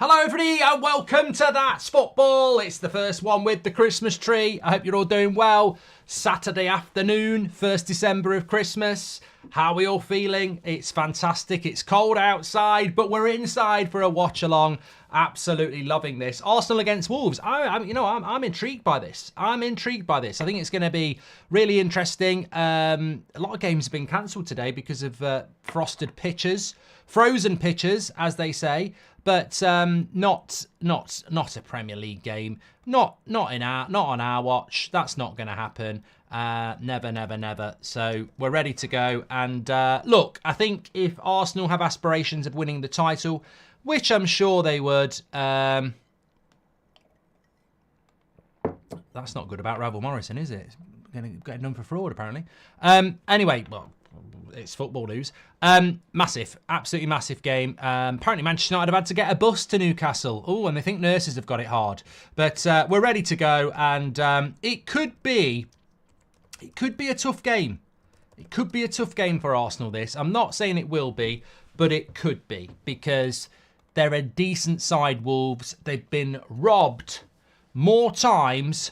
Hello everybody and welcome to That's Football. It's the first one with the Christmas tree. I hope you're all doing well. Saturday afternoon, 1st December of Christmas. How are we all feeling? It's fantastic. It's cold outside, but we're inside for a watch along. Absolutely loving this. Arsenal against Wolves. I'm intrigued by this. I think it's going to be really interesting. A lot of games have been cancelled today because of frozen pitches, as they say. But not a Premier League game. Not on our watch. That's not going to happen. Never. So we're ready to go. And look, I think if Arsenal have aspirations of winning the title, which I'm sure they would. That's not good about Ravel Morrison, is it? Going to get done for fraud, apparently. Anyway, well, it's football news. Massive, absolutely massive game. Apparently Manchester United have had to get a bus to Newcastle. Oh, and they think nurses have got it hard. But we're ready to go, and it could be a tough game. It could be a tough game for Arsenal, this. I'm not saying it will be, but it could be, because they're a decent side, Wolves. They've been robbed more times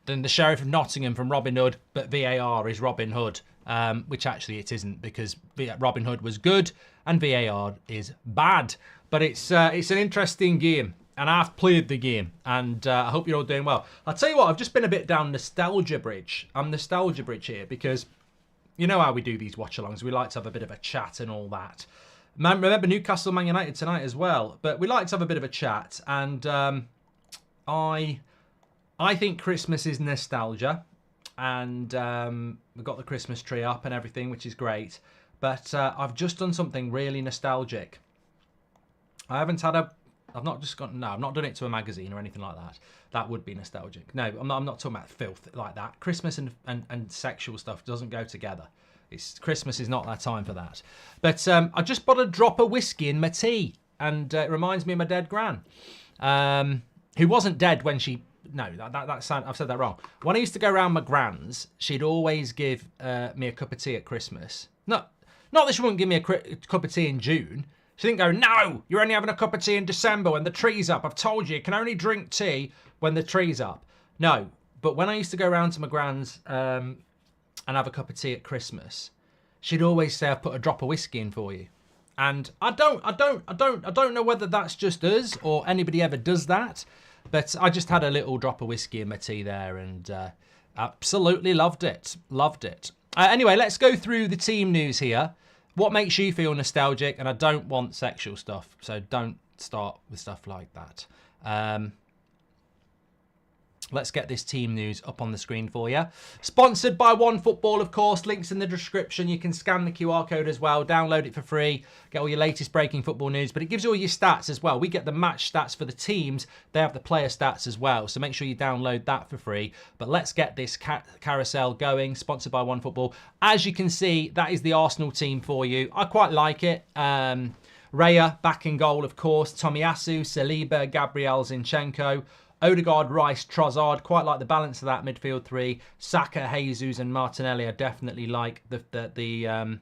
than the Sheriff of Nottingham from Robin Hood, but VAR is Robin Hood. Which actually it isn't, because Robin Hood was good and VAR is bad. But it's an interesting game, and I've played the game, and I hope you're all doing well. I'll tell you what, I've just been a bit down nostalgia bridge. I'm nostalgia bridge here because you know how we do these watch-alongs. We like to have a bit of a chat and all that. Remember Newcastle Man United tonight as well, but we like to have a bit of a chat, and I think Christmas is nostalgia. And we've got the Christmas tree up and everything, which is great. But I've just done something really nostalgic. I've not done it to a magazine or anything like that. That would be nostalgic. No, I'm not talking about filth like that. Christmas and sexual stuff doesn't go together. Christmas is not that time for that. But I just bought a drop of whiskey in my tea. And it reminds me of my dead gran. Who wasn't dead when she... No, I've said that wrong. When I used to go around my gran's, she'd always give me a cup of tea at Christmas. Not that she wouldn't give me a cup of tea in June. She didn't go, no, you're only having a cup of tea in December when the tree's up. I've told you can only drink tea when the tree's up. No, but when I used to go around to my gran's and have a cup of tea at Christmas, she'd always say, I've put a drop of whiskey in for you. And I don't know whether that's just us or anybody ever does that. But I just had a little drop of whiskey in my tea there and absolutely loved it. Anyway, let's go through the team news here. What makes you feel nostalgic? And I don't want sexual stuff, so don't start with stuff like that. Let's get this team news up on the screen for you. Sponsored by OneFootball, of course. Links in the description. You can scan the QR code as well. Download it for free. Get all your latest breaking football news. But it gives you all your stats as well. We get the match stats for the teams. They have the player stats as well. So make sure you download that for free. But let's get this carousel going. Sponsored by OneFootball. As you can see, that is the Arsenal team for you. I quite like it. Raya back in goal, of course. Tomiyasu, Saliba, Gabriel Zinchenko. Odegaard, Rice, Trossard, quite like the balance of that midfield three. Saka, Jesus, and Martinelli. I definitely like the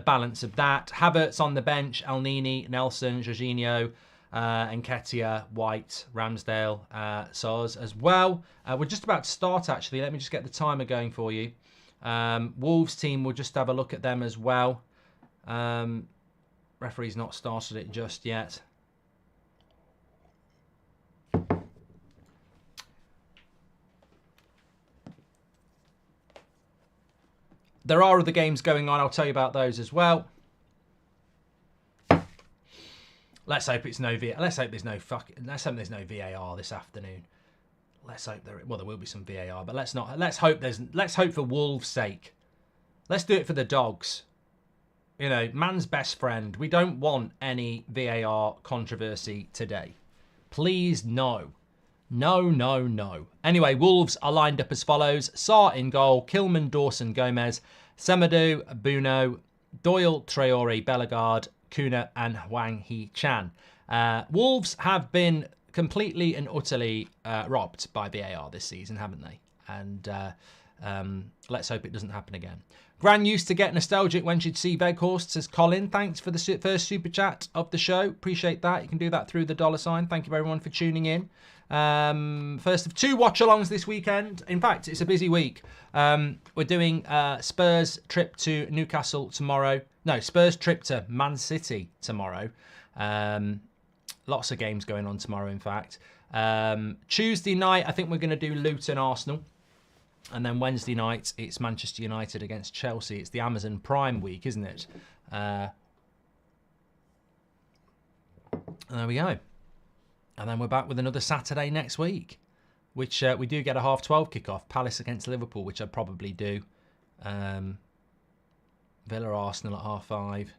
balance of that. Havertz on the bench, Elneny, Nelson, Jorginho, Nketiah, White, Ramsdale, Soz as well. We're just about to start actually. Let me just get the timer going for you. Wolves team, we'll just have a look at them as well. Referee's not started it just yet. There are other games going on. I'll tell you about those as well. Let's hope it's no Let's hope there's no VAR this afternoon. Let's hope there will be some VAR, but let's hope for Wolves' sake. Let's do it for the dogs. You know, man's best friend. We don't want any VAR controversy today. Please, no. No. Anyway, Wolves are lined up as follows. Sarr in goal, Kilman, Dawson, Gomez, Semedo, Buno, Doyle, Traore, Bellegarde, Kuna and Hwang Hee-chan. Wolves have been completely and utterly robbed by VAR this season, haven't they? And let's hope it doesn't happen again. Gran used to get nostalgic when she'd see Veghorst, says Colin. Thanks for the first super chat of the show. Appreciate that. You can do that through the $sign. Thank you everyone for tuning in. First of 2 watch-alongs this weekend. In fact, it's a busy week. We're doing Spurs trip to Newcastle tomorrow. No, Spurs trip to Man City tomorrow. Lots of games going on tomorrow, in fact. Tuesday night, I think we're going to do Luton Arsenal. And then Wednesday night, it's Manchester United against Chelsea. It's the Amazon Prime week, isn't it? There we go. And then we're back with another Saturday next week, which we do get a 12:30 kickoff. Palace against Liverpool, which I'd probably do. Villa Arsenal at 5:30.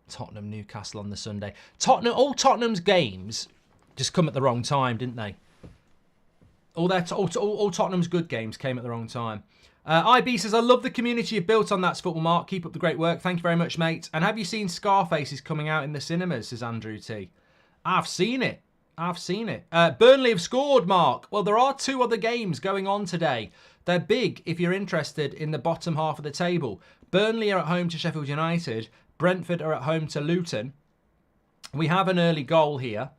Tottenham Newcastle on the Sunday. All Tottenham's games just come at the wrong time, didn't they? All Tottenham's good games came at the wrong time. IB says, I love the community you've built on That's Football, Mark. Keep up the great work. Thank you very much, mate. And have you seen Scarface is coming out in the cinemas, says Andrew T. I've seen it. Burnley have scored, Mark. Well, there are 2 other games going on today. They're big if you're interested in the bottom half of the table. Burnley are at home to Sheffield United. Brentford are at home to Luton. We have an early goal here.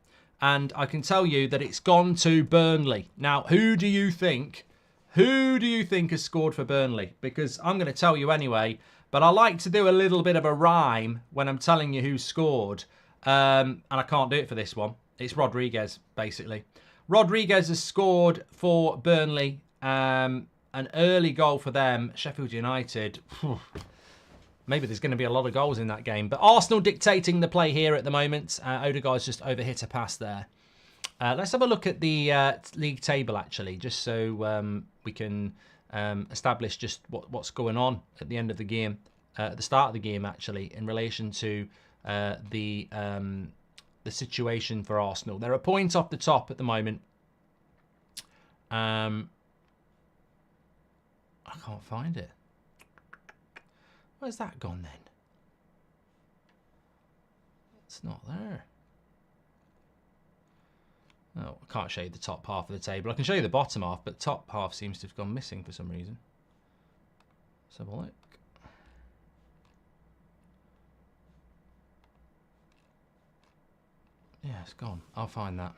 And I can tell you that it's gone to Burnley. Now, who do you think has scored for Burnley? Because I'm going to tell you anyway, but I like to do a little bit of a rhyme when I'm telling you who scored. And I can't do it for this one. It's Rodriguez, basically. Rodriguez has scored for Burnley. An early goal for them. Sheffield United. Maybe there's going to be a lot of goals in that game. But Arsenal dictating the play here at the moment. Odegaard's just overhit a pass there. Let's have a look at the league table, actually, just so we can establish just what's going on at the end of the game, at the start of the game, actually, in relation to the situation for Arsenal. They're a point off the top at the moment. I can't find it. Where's that gone then? It's not there. Oh, I can't show you the top half of the table. I can show you the bottom half, but top half seems to have gone missing for some reason. Let's have a look. Yeah, it's gone. I'll find that.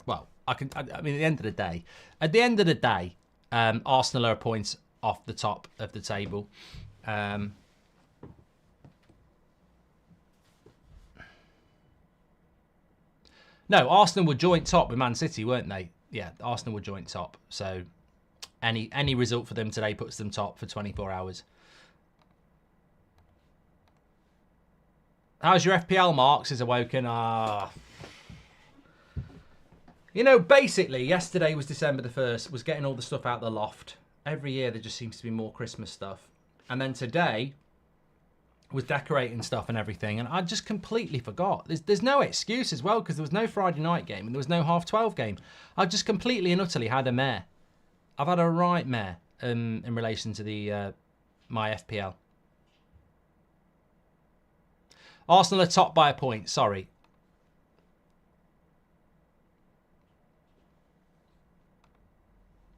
Well, I mean, at the end of the day, Arsenal are a point off the top of the table. No, Arsenal were joint top with Man City, weren't they? Yeah, Arsenal were joint top. So any result for them today puts them top for 24 hours. How's your FPL, Mark? Says Awoken. You know, basically, yesterday was December the 1st, was getting all the stuff out the loft. Every year there just seems to be more Christmas stuff. And then today was decorating stuff and everything, and I just completely forgot. There's no excuse as well, because there was no Friday night game and there was no 12:30 game. I just completely and utterly had a mare. I've had a right mare in relation to the my FPL. Arsenal are top by a point, sorry.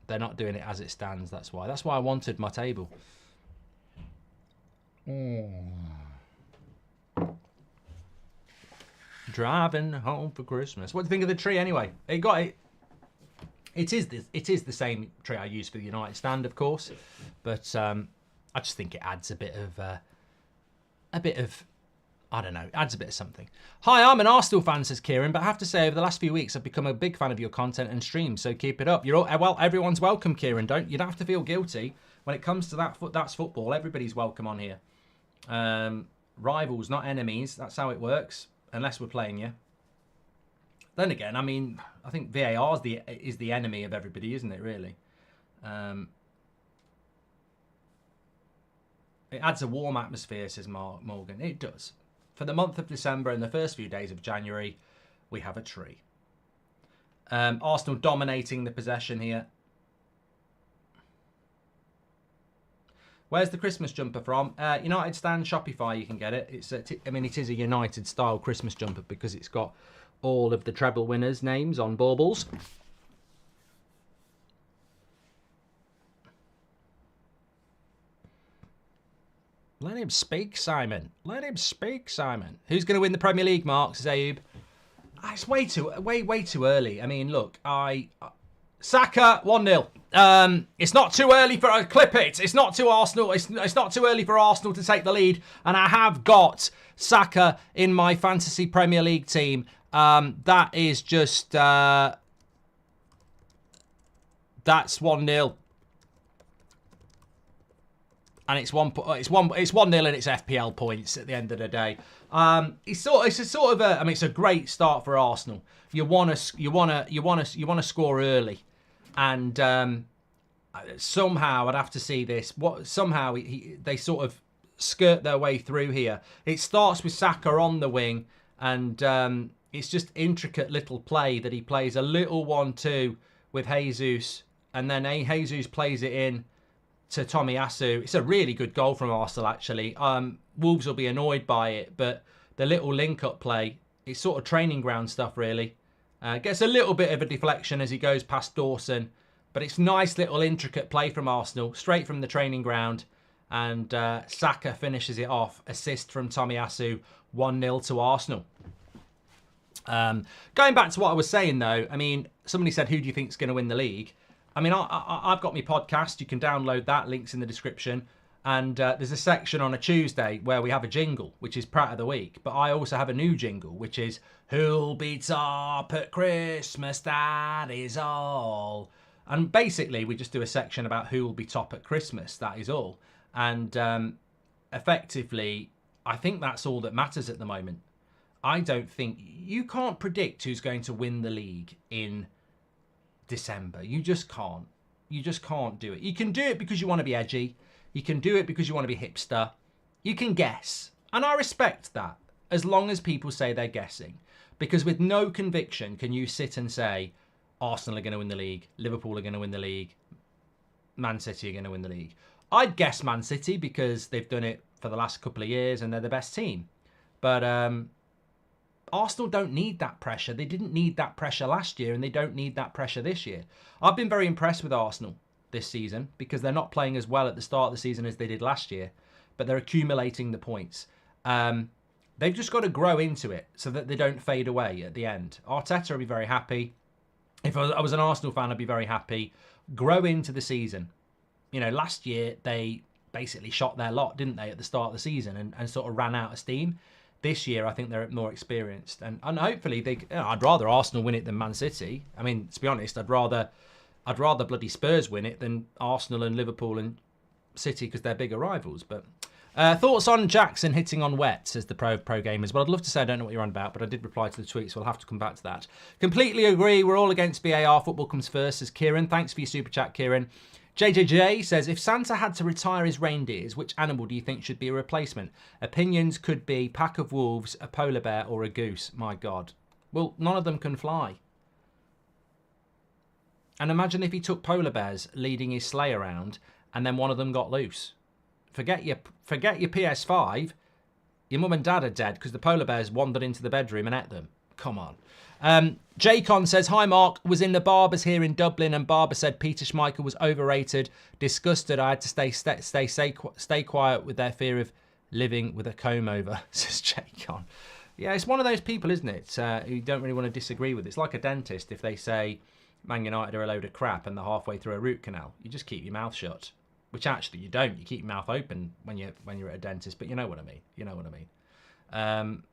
They're not doing it as it stands, that's why. That's why I wanted my table. Driving home for Christmas. What do you think of the tree anyway? It is the same tree I use for the United stand, of course. But I just think it adds a bit of I don't know, adds a bit of something. Hi, I'm an Arsenal fan, says Kieran, but I have to say over the last few weeks I've become a big fan of your content and streams, so keep it up. You're all, well, everyone's welcome, Kieran. You don't have to feel guilty when it comes to that's football. Everybody's welcome on here. Rivals, not enemies. That's how it works, unless we're playing you. Then again, I mean, I think VAR is the enemy of everybody, isn't it? Really. It adds a warm atmosphere, says Morgan. It does. For the month of December and the first few days of January, we have a tree. Arsenal dominating the possession here. Where's the Christmas jumper from? United Stand Shopify, you can get it. It is a United style Christmas jumper because it's got all of the treble winners' names on baubles. Let him speak, Simon. Let him speak, Simon. Who's going to win the Premier League, Mark? Says Ayub. It's way too early. I mean, look, Saka 1-0. It's not too early for clip it. It's not too Arsenal. It's not too early for Arsenal to take the lead. And I have got Saka in my fantasy Premier League team. That is just that's 1-0. And it's 1-0 and it's FPL points at the end of the day. It's a great start for Arsenal. You want to score early, and somehow I'd have to see this. They sort of skirt their way through here. It starts with Saka on the wing, and it's just intricate little play that he plays a little 1-2 with Jesus, and then Jesus plays it in to Tomiyasu. It's a really good goal from Arsenal, actually. Wolves will be annoyed by it, but the little link-up play, it's sort of training ground stuff, really. Gets a little bit of a deflection as he goes past Dawson, but it's nice little intricate play from Arsenal, straight from the training ground, and Saka finishes it off. Assist from Tomiyasu, 1-0 to Arsenal. Going back to what I was saying, though, I mean, somebody said, who do you think is going to win the league? I mean, I've got my podcast. You can download that. Link's in the description. And there's a section on a Tuesday where we have a jingle, which is Pratt of the Week. But I also have a new jingle, which is Who'll Be Top at Christmas, that is all. And basically, we just do a section about who will be top at Christmas, that is all. And effectively, I think that's all that matters at the moment. I don't think... You can't predict who's going to win the league in December. You just can't. You just can't do it. You can do it because you want to be edgy. You can do it because you want to be hipster. You can guess. And I respect that, as long as people say they're guessing. Because with no conviction can you sit and say, Arsenal are going to win the league, Liverpool are going to win the league, Man City are going to win the league. I'd guess Man City because they've done it for the last couple of years and they're the best team. But Arsenal don't need that pressure. They didn't need that pressure last year and they don't need that pressure this year. I've been very impressed with Arsenal this season because they're not playing as well at the start of the season as they did last year, but they're accumulating the points. They've just got to grow into it so that they don't fade away at the end. Arteta will be very happy. If I was an Arsenal fan, I'd be very happy. Grow into the season. You know, last year they basically shot their lot, didn't they, at the start of the season and sort of ran out of steam. This year, I think they're more experienced. And hopefully, I'd rather Arsenal win it than Man City. I mean, to be honest, I'd rather bloody Spurs win it than Arsenal and Liverpool and City because they're bigger rivals. But thoughts on Jackson hitting on wet, says the pro gamers. Well, I'd love to say I don't know what you're on about, but I did reply to the tweet, so I'll have to come back to that. Completely agree. We're all against VAR. Football comes first, says Kieran. Thanks for your super chat, Kieran. JJJ says, if Santa had to retire his reindeers, which animal do you think should be a replacement? Opinions could be pack of wolves, a polar bear, or a goose. My God. Well, none of them can fly. And imagine if he took polar bears leading his sleigh around and then one of them got loose. Forget your PS5. Your mum and dad are dead because the polar bears wandered into the bedroom and ate them. Come on. Jaycon says, hi Mark, was in the Barbers here in Dublin and Barber said Peter Schmeichel was overrated. Disgusted, I had to stay quiet with their fear of living with a comb over, says Jaycon. Yeah, it's one of those people, isn't it, who don't really want to disagree with it. It's like a dentist if they say Man United are a load of crap and they're halfway through a root canal. You just keep your mouth shut, which actually you don't. You keep your mouth open when you're at a dentist, but you know what I mean. You know what I mean.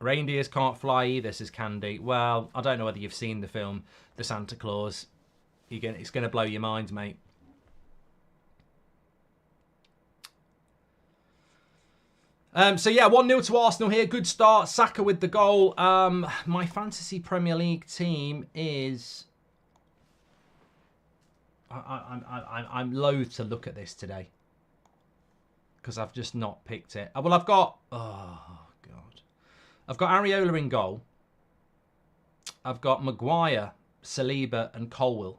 Reindeers can't fly either, says Candy. Well, I don't know whether you've seen the film The Santa Claus. It's going to blow your mind, mate. So yeah, 1-0 to Arsenal here. Good start. Saka with the goal. My fantasy Premier League team is... I'm loath to look at this today because I've just not picked it. Well, I've got... Oh, God. I've got Areola in goal. I've got Maguire, Saliba and Colwill.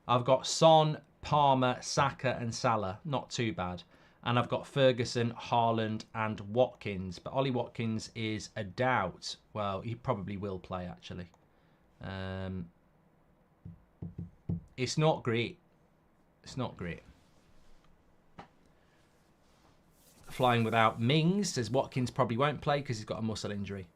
I've got Son, Palmer, Saka and Salah. Not too bad. And I've got Ferguson, Haaland and Watkins. But Ollie Watkins is a doubt. Well, he probably will play, actually. It's not great. It's not great. Flying without Mings says Watkins probably won't play because he's got a muscle injury.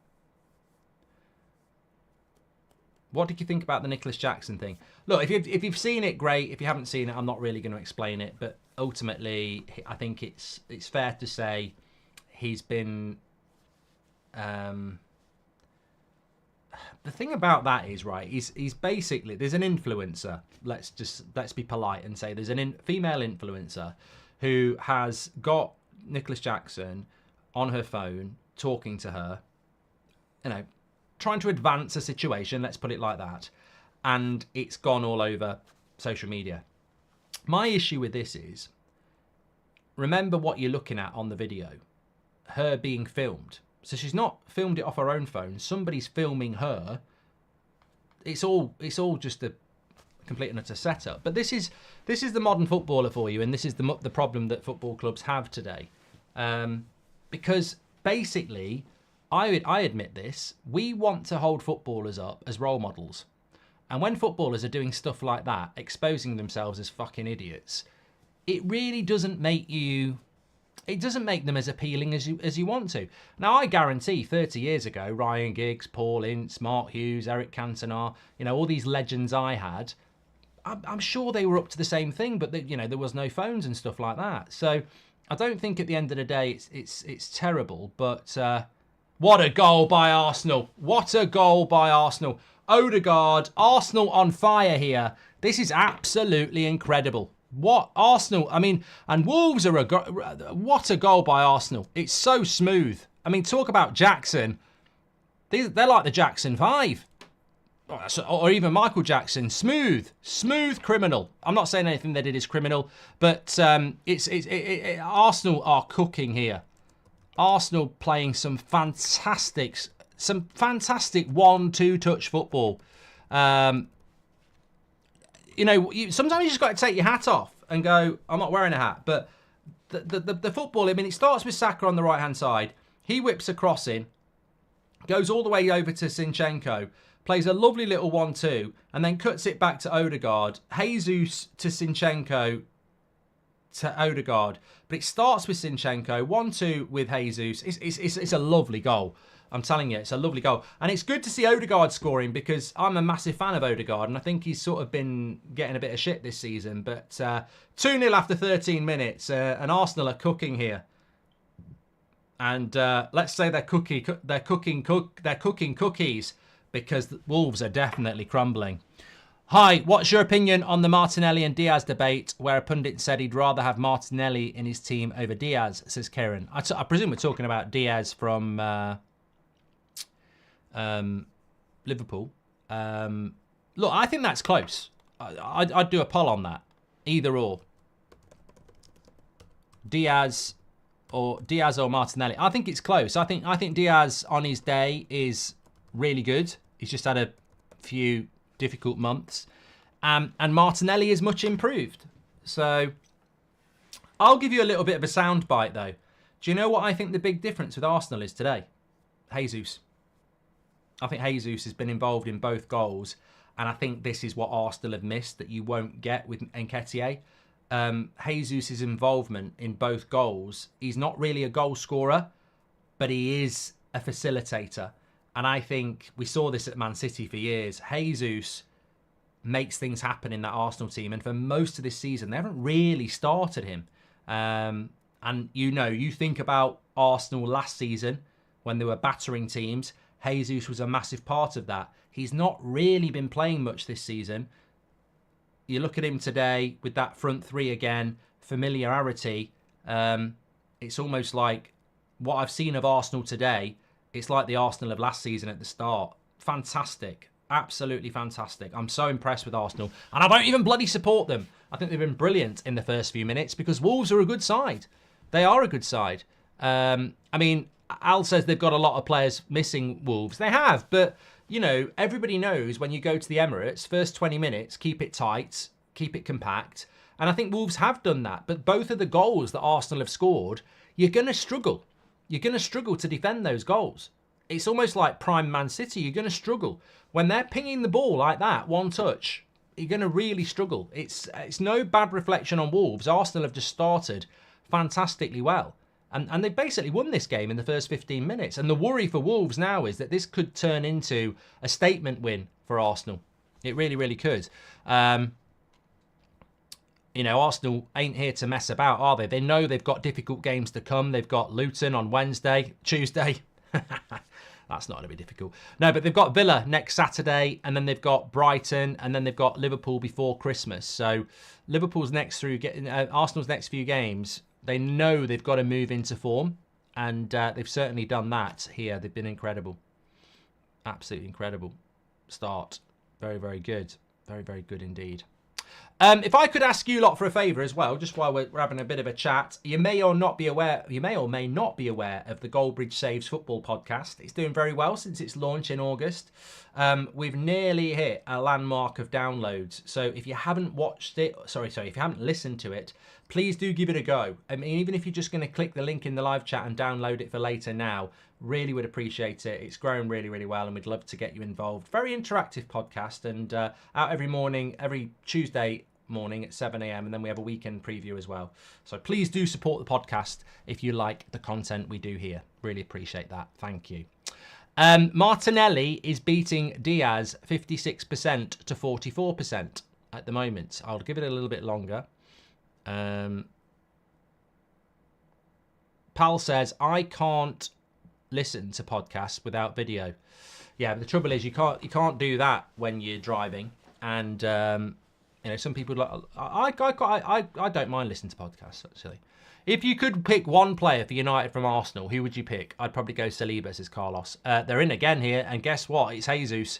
What did you think about the Nicholas Jackson thing? Look, if you've seen it, great. If you haven't seen it, I'm not really going to explain it. But ultimately, I think it's fair to say he's been... the thing about that is, right, he's basically... There's an influencer. Let's be polite and say there's a female influencer who has got Nicholas Jackson on her phone talking to her, you know, trying to advance a situation, let's put it like that, and it's gone all over social media. My issue with this is, remember what you're looking at on the video, her being filmed. So she's not filmed it off her own phone, somebody's filming her. It's all just a complete and utter setup. But this is the modern footballer for you, and this is the problem that football clubs have today. Because basically, I admit this, we want to hold footballers up as role models. And when footballers are doing stuff like that, exposing themselves as fucking idiots, it really doesn't make you... It doesn't make them as appealing as you want to. Now, I guarantee 30 years ago, Ryan Giggs, Paul Ince, Mark Hughes, Eric Cantona, you know, all these legends I had, I'm sure they were up to the same thing, but you know, there was no phones and stuff like that. So I don't think at the end of the day it's terrible. But what a goal by Arsenal! What a goal by Arsenal! Odegaard, Arsenal on fire here. This is absolutely incredible. What Arsenal, I mean, and Wolves are what a goal by Arsenal. It's so smooth. I mean, talk about Jackson. They're like the Jackson 5. Or even Michael Jackson. Smooth criminal. I'm not saying anything they did is criminal, but Arsenal are cooking here. Arsenal playing some fantastic 1-2 touch football. You know, sometimes you just got to take your hat off and go, I'm not wearing a hat. But the football, I mean, it starts with Saka on the right-hand side. He whips a cross in, goes all the way over to Zinchenko, plays a lovely little 1-2, and then cuts it back to Odegaard. Jesus to Zinchenko to Odegaard. But it starts with Zinchenko, 1-2 with Jesus. It's a lovely goal. I'm telling you, it's a lovely goal. And it's good to see Odegaard scoring because I'm a massive fan of Odegaard and I think he's sort of been getting a bit of shit this season. But 2-0 after 13 minutes and Arsenal are cooking here. And let's say they're cooking cookies because the Wolves are definitely crumbling. Hi, what's your opinion on the Martinelli and Diaz debate where a pundit said he'd rather have Martinelli in his team over Diaz, says Kieran. I presume we're talking about Diaz from... Liverpool. Look, I think that's close. I'd do a poll on that. Either or. Diaz or Martinelli. I think it's close. I think Diaz on his day is really good. He's just had a few difficult months. And Martinelli is much improved. So I'll give you a little bit of a soundbite though. Do you know what I think the big difference with Arsenal is today? Jesus. I think Jesus has been involved in both goals, and I think this is what Arsenal have missed that you won't get with Nketiah. Jesus' involvement in both goals, he's not really a goal scorer, but he is a facilitator. And I think we saw this at Man City for years. Jesus makes things happen in that Arsenal team, and for most of this season, they haven't really started him. And you think about Arsenal last season when they were battering teams. Jesus was a massive part of that. He's not really been playing much this season. You look at him today with that front three again, familiarity. It's almost like what I've seen of Arsenal today, it's like the Arsenal of last season at the start. Fantastic. Absolutely fantastic. I'm so impressed with Arsenal. And I don't even bloody support them. I think they've been brilliant in the first few minutes because Wolves are a good side. They are a good side. I mean, Al says they've got a lot of players missing, Wolves. They have, but, you know, everybody knows when you go to the Emirates, first 20 minutes, keep it tight, keep it compact. And I think Wolves have done that. But both of the goals that Arsenal have scored, you're going to struggle. You're going to struggle to defend those goals. It's almost like prime Man City. You're going to struggle. When they're pinging the ball like that, one touch, you're going to really struggle. It's no bad reflection on Wolves. Arsenal have just started fantastically well. And they basically won this game in the first 15 minutes. And the worry for Wolves now is that this could turn into a statement win for Arsenal. It really, really could. You know, Arsenal ain't here to mess about, are they? They know they've got difficult games to come. They've got Luton on Tuesday. That's not going to be difficult. No, but they've got Villa next Saturday, and then they've got Brighton, and then they've got Liverpool before Christmas. So Arsenal's next few games, they know they've got to move into form, and they've certainly done that here. They've been incredible. Absolutely incredible start. Very, very good. Very, very good indeed. If I could ask you lot for a favour as well, just while we're having a bit of a chat, you may or may not be aware of the Goldbridge Saves Football podcast. It's doing very well since its launch in August. We've nearly hit a landmark of downloads. So if you haven't watched it, if you haven't listened to it, please do give it a go. I mean, even if you're just going to click the link in the live chat and download it for later now, really would appreciate it. It's grown really, really well, and we'd love to get you involved. Very interactive podcast, and out every Tuesday morning at 7 a.m, and then we have a weekend preview as well. So please do support the podcast if you like the content we do here. Really appreciate that. Thank you. Martinelli is beating Diaz 56% to 44% at the moment. I'll give it a little bit longer. Pal says, I can't listen to podcasts without video. Yeah, but the trouble is you can't do that when you're driving, and you know, some people like I don't mind listening to podcasts actually. If you could pick one player for United from Arsenal, who would you pick? I'd probably go Saliba, says Carlos. They're in again here, and guess what? It's Jesus.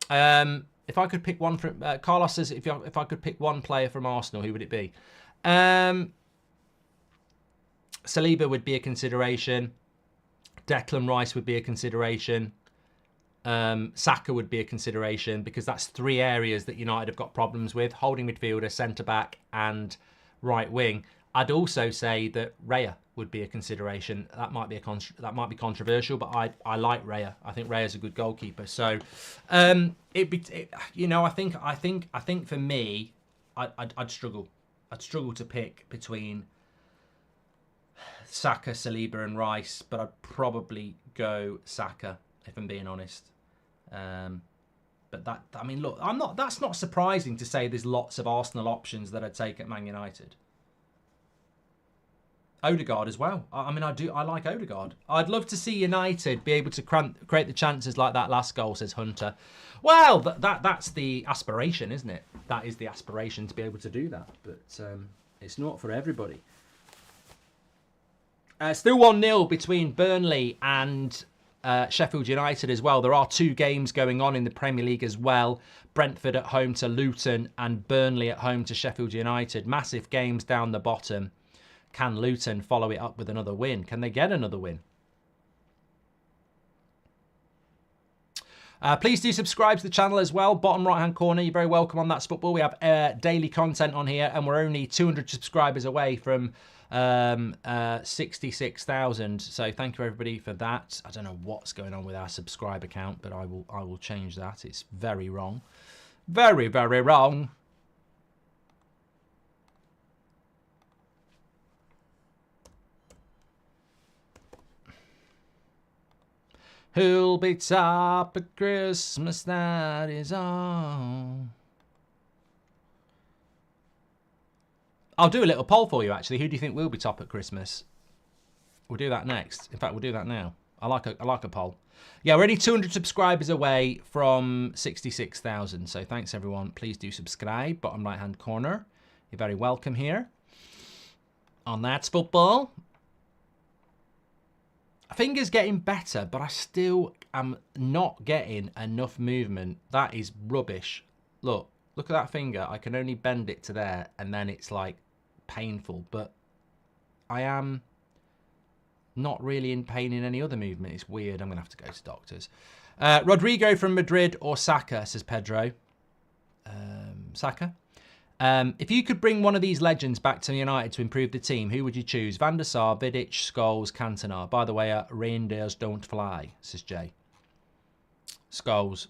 If I could pick one from Carlos says, if I could pick one player from Arsenal, who would it be? Saliba would be a consideration. Declan Rice would be a consideration. Saka would be a consideration, because that's three areas that United have got problems with: holding midfielder, centre back, and right wing. I'd also say that Raya would be a consideration. That might be controversial, but I like Raya. I think Raya's a good goalkeeper. So I think for me, I'd struggle. I'd struggle to pick between Saka, Saliba, and Rice, but I'd probably go Saka if I'm being honest. But look, that's not surprising to say there's lots of Arsenal options that I'd take at Man United. Odegaard as well. I like Odegaard. I'd love to see United be able to create the chances like that last goal, says Hunter. Well, that's the aspiration, isn't it? That is the aspiration, to be able to do that. But it's not for everybody. Still 1-0 between Burnley and Sheffield United as well. There are two games going on in the Premier League as well. Brentford at home to Luton and Burnley at home to Sheffield United. Massive games down the bottom. Can Luton follow it up with another win? Can they get another win? Please do subscribe to the channel as well. Bottom right-hand corner, you're very welcome on That's Football. We have daily content on here, and we're only 200 subscribers away from 66,000. So thank you everybody for that. I don't know what's going on with our subscriber count, but I will change that. It's very wrong. Very, very wrong. Who'll be top at Christmas, that is all. I'll do a little poll for you, actually. Who do you think will be top at Christmas? We'll do that next. In fact, we'll do that now. I like a poll. Yeah, we're only 200 subscribers away from 66,000. So thanks, everyone. Please do subscribe. Bottom right-hand corner. You're very welcome here on That's Football. Fingers getting better, but I still am not getting enough movement. That is rubbish. Look at that finger. I can only bend it to there, and then it's like painful, but I am not really in pain in any other movement. It's weird. I'm going to have to go to doctors. Rodrigo from Madrid or Saka, says Pedro. Saka. If you could bring one of these legends back to United to improve the team, who would you choose? Van der Sar, Vidic, Scholes, Cantona. By the way, reindeers don't fly, says Jay. Scholes.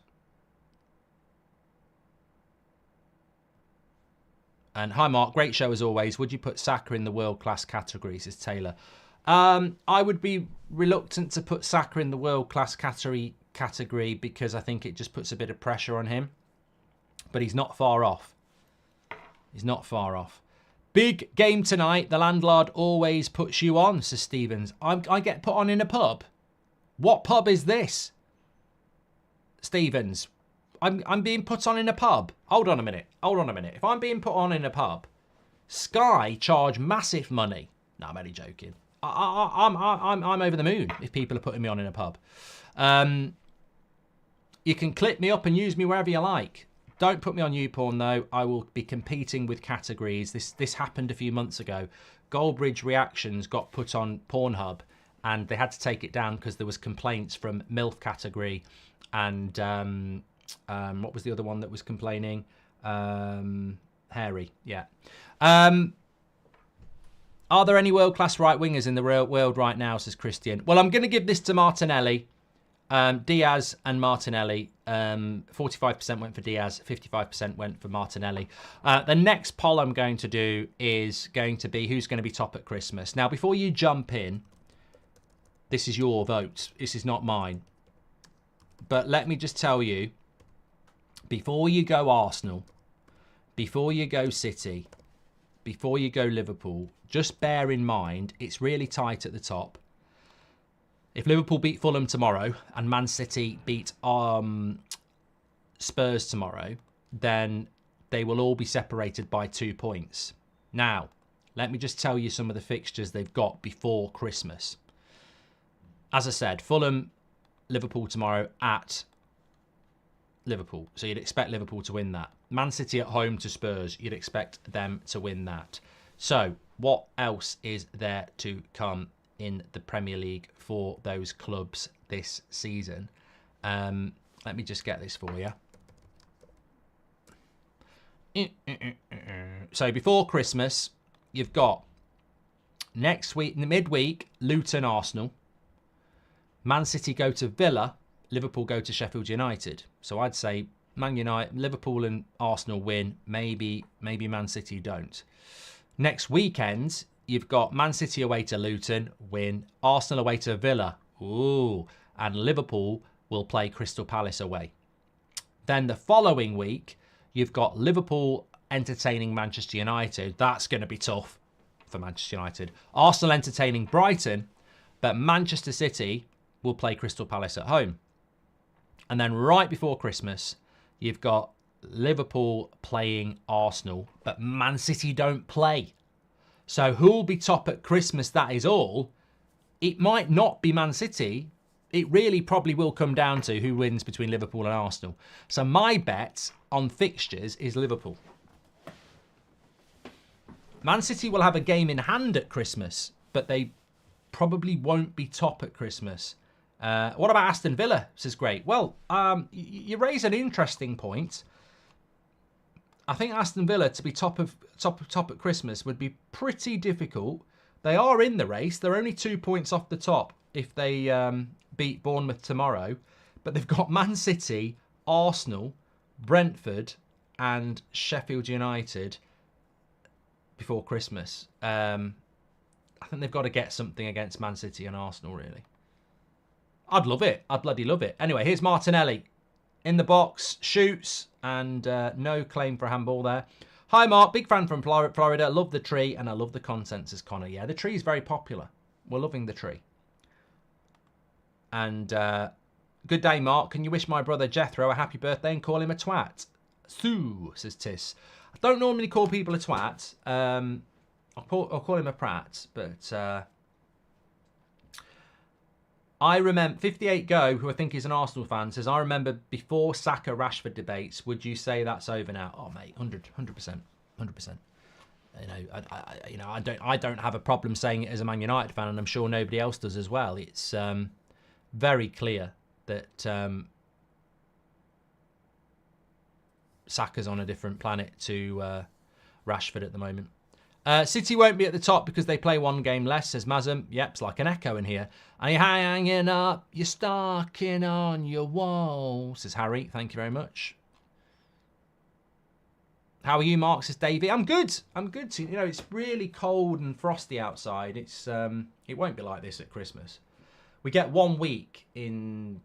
And hi, Mark. Great show as always. Would you put Saka in the world-class category, says Taylor? I would be reluctant to put Saka in the world-class category because I think it just puts a bit of pressure on him. But he's not far off. He's not far off. Big game tonight. The landlord always puts you on, says Stevens. I get put on in a pub. What pub is this? Stevens. I'm being put on in a pub. Hold on a minute. If I'm being put on in a pub, Sky charge massive money. No, I'm only joking. I'm over the moon if people are putting me on in a pub. You can clip me up and use me wherever you like. Don't put me on YouPorn though. I will be competing with categories. This happened a few months ago. Goldbridge Reactions got put on Pornhub and they had to take it down because there was complaints from MILF category and what was the other one that was complaining? Hairy, yeah. Are there any world-class right-wingers in the real world right now, says Christian? Well, I'm going to give this to Martinelli. Diaz and Martinelli. 45% went for Diaz, 55% went for Martinelli. The next poll I'm going to do is going to be who's going to be top at Christmas. Now, before you jump in, this is your vote. This is not mine. But let me just tell you, before you go Arsenal, before you go City, before you go Liverpool, just bear in mind it's really tight at the top. If Liverpool beat Fulham tomorrow and Man City beat Spurs tomorrow, then they will all be separated by 2 points. Now, let me just tell you some of the fixtures they've got before Christmas. As I said, Fulham, Liverpool tomorrow at Liverpool. So you'd expect Liverpool to win that. Man City at home to Spurs. You'd expect them to win that. So what else is there to come in the Premier League for those clubs this season? Let me just get this for you. So before Christmas, you've got next week, in the midweek, Luton, Arsenal. Man City go to Villa. Liverpool go to Sheffield United. So I'd say Man United, Liverpool and Arsenal win. Maybe Man City don't. Next weekend, you've got Man City away to Luton, win. Arsenal away to Villa. Ooh. And Liverpool will play Crystal Palace away. Then the following week, you've got Liverpool entertaining Manchester United. That's going to be tough for Manchester United. Arsenal entertaining Brighton, but Manchester City will play Crystal Palace at home. And then right before Christmas, you've got Liverpool playing Arsenal, but Man City don't play. So who will be top at Christmas, that is all. It might not be Man City. It really probably will come down to who wins between Liverpool and Arsenal. So my bet on fixtures is Liverpool. Man City will have a game in hand at Christmas, but they probably won't be top at Christmas. What about Aston Villa, says Great? Well, you raise an interesting point. I think Aston Villa to be top at Christmas would be pretty difficult. They are in the race. They're only 2 points off the top if they beat Bournemouth tomorrow. But they've got Man City, Arsenal, Brentford and Sheffield United before Christmas. I think they've got to get something against Man City and Arsenal, really. I'd love it. I'd bloody love it. Anyway, here's Martinelli. In the box, shoots, and no claim for handball there. Hi, Mark. Big fan from Florida. Love the tree, and I love the content, says Connor. Yeah, the tree is very popular. We're loving the tree. And good day, Mark. Can you wish my brother Jethro a happy birthday and call him a twat? Sue, says Tis. I don't normally call people a twat. I'll call him a prat, but... I remember 58 Go, who I think is an Arsenal fan, says, I remember before Saka Rashford debates, would you say that's over now? Oh, mate, 100%. I don't have a problem saying it as a Man United fan, and I'm sure nobody else does as well. It's very clear that Saka's on a different planet to Rashford at the moment. City won't be at the top because they play one game less, says Mazem. Yep, it's like an echo in here. Are you hanging up? You're stalking on your wall, says Harry. Thank you very much. How are you, Mark? Says Davey. I'm good. I'm good. You know, it's really cold and frosty outside. It's it won't be like this at Christmas. We get 1 week in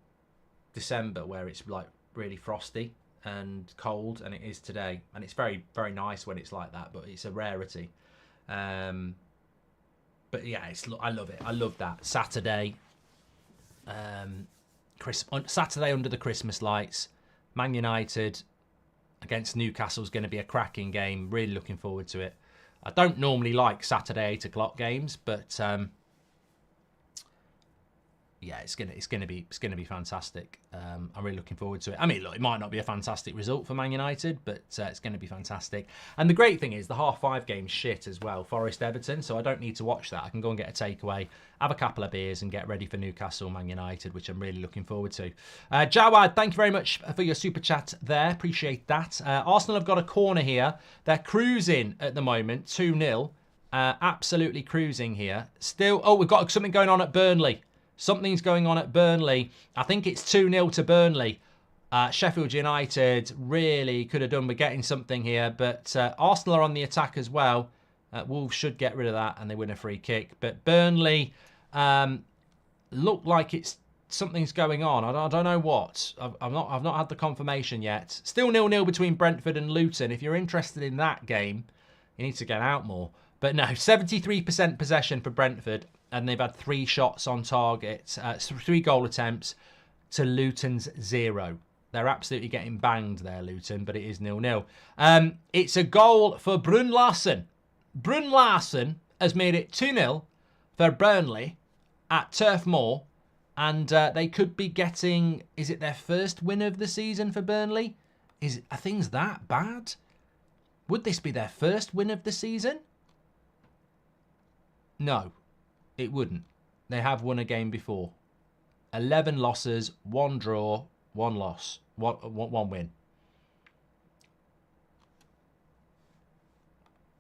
December where it's like really frosty and cold, and it is today. And it's very, very nice when it's like that, but it's a rarity. But yeah, I love it. I love that Saturday. Saturday under the Christmas lights, Man United against Newcastle is going to be a cracking game. Really looking forward to it. I don't normally like Saturday 8 o'clock games, but yeah, it's gonna be fantastic. I'm really looking forward to it. I mean, look, it might not be a fantastic result for Man United, but it's going to be fantastic. And the great thing is the 5:30 game's shit as well, Forest Everton. So I don't need to watch that. I can go and get a takeaway, have a couple of beers, and get ready for Newcastle Man United, which I'm really looking forward to. Jawad, thank you very much for your super chat there. Appreciate that. Arsenal have got a corner here. They're cruising at the moment, 2-0. Absolutely cruising here. Still, oh, we've got something going on at Burnley. Something's going on at Burnley. I think it's 2-0 to Burnley. Sheffield United really could have done with getting something here, but Arsenal are on the attack as well. Wolves should get rid of that and they win a free kick. But Burnley look like something's going on. I don't know what. I've not had the confirmation yet. Still 0-0 between Brentford and Luton. If you're interested in that game, you need to get out more. But no, 73% possession for Brentford. And they've had 3 shots on target, 3 goal attempts to Luton's 0. They're absolutely getting banged there, Luton, but it is 0-0. It's a goal for Brun Larsen. Brun Larsen has made it 2-0 for Burnley at Turf Moor. And they could be getting, is it their first win of the season for Burnley? Are things that bad? Would this be their first win of the season? No. It wouldn't. They have won a game before. 11 losses, 1 draw, 1 loss, 1 win.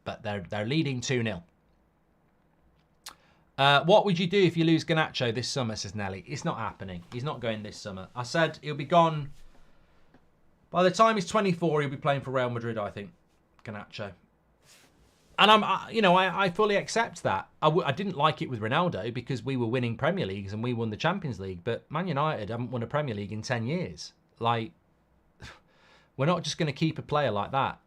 But they're leading 2-0. What would you do if you lose Garnacho this summer, says Nelly? It's not happening. He's not going this summer. I said he'll be gone. By the time he's 24, he'll be playing for Real Madrid, I think. Garnacho. And I fully accept that. I didn't like it with Ronaldo because we were winning Premier Leagues and we won the Champions League. But Man United haven't won a Premier League in 10 years. Like, we're not just going to keep a player like that.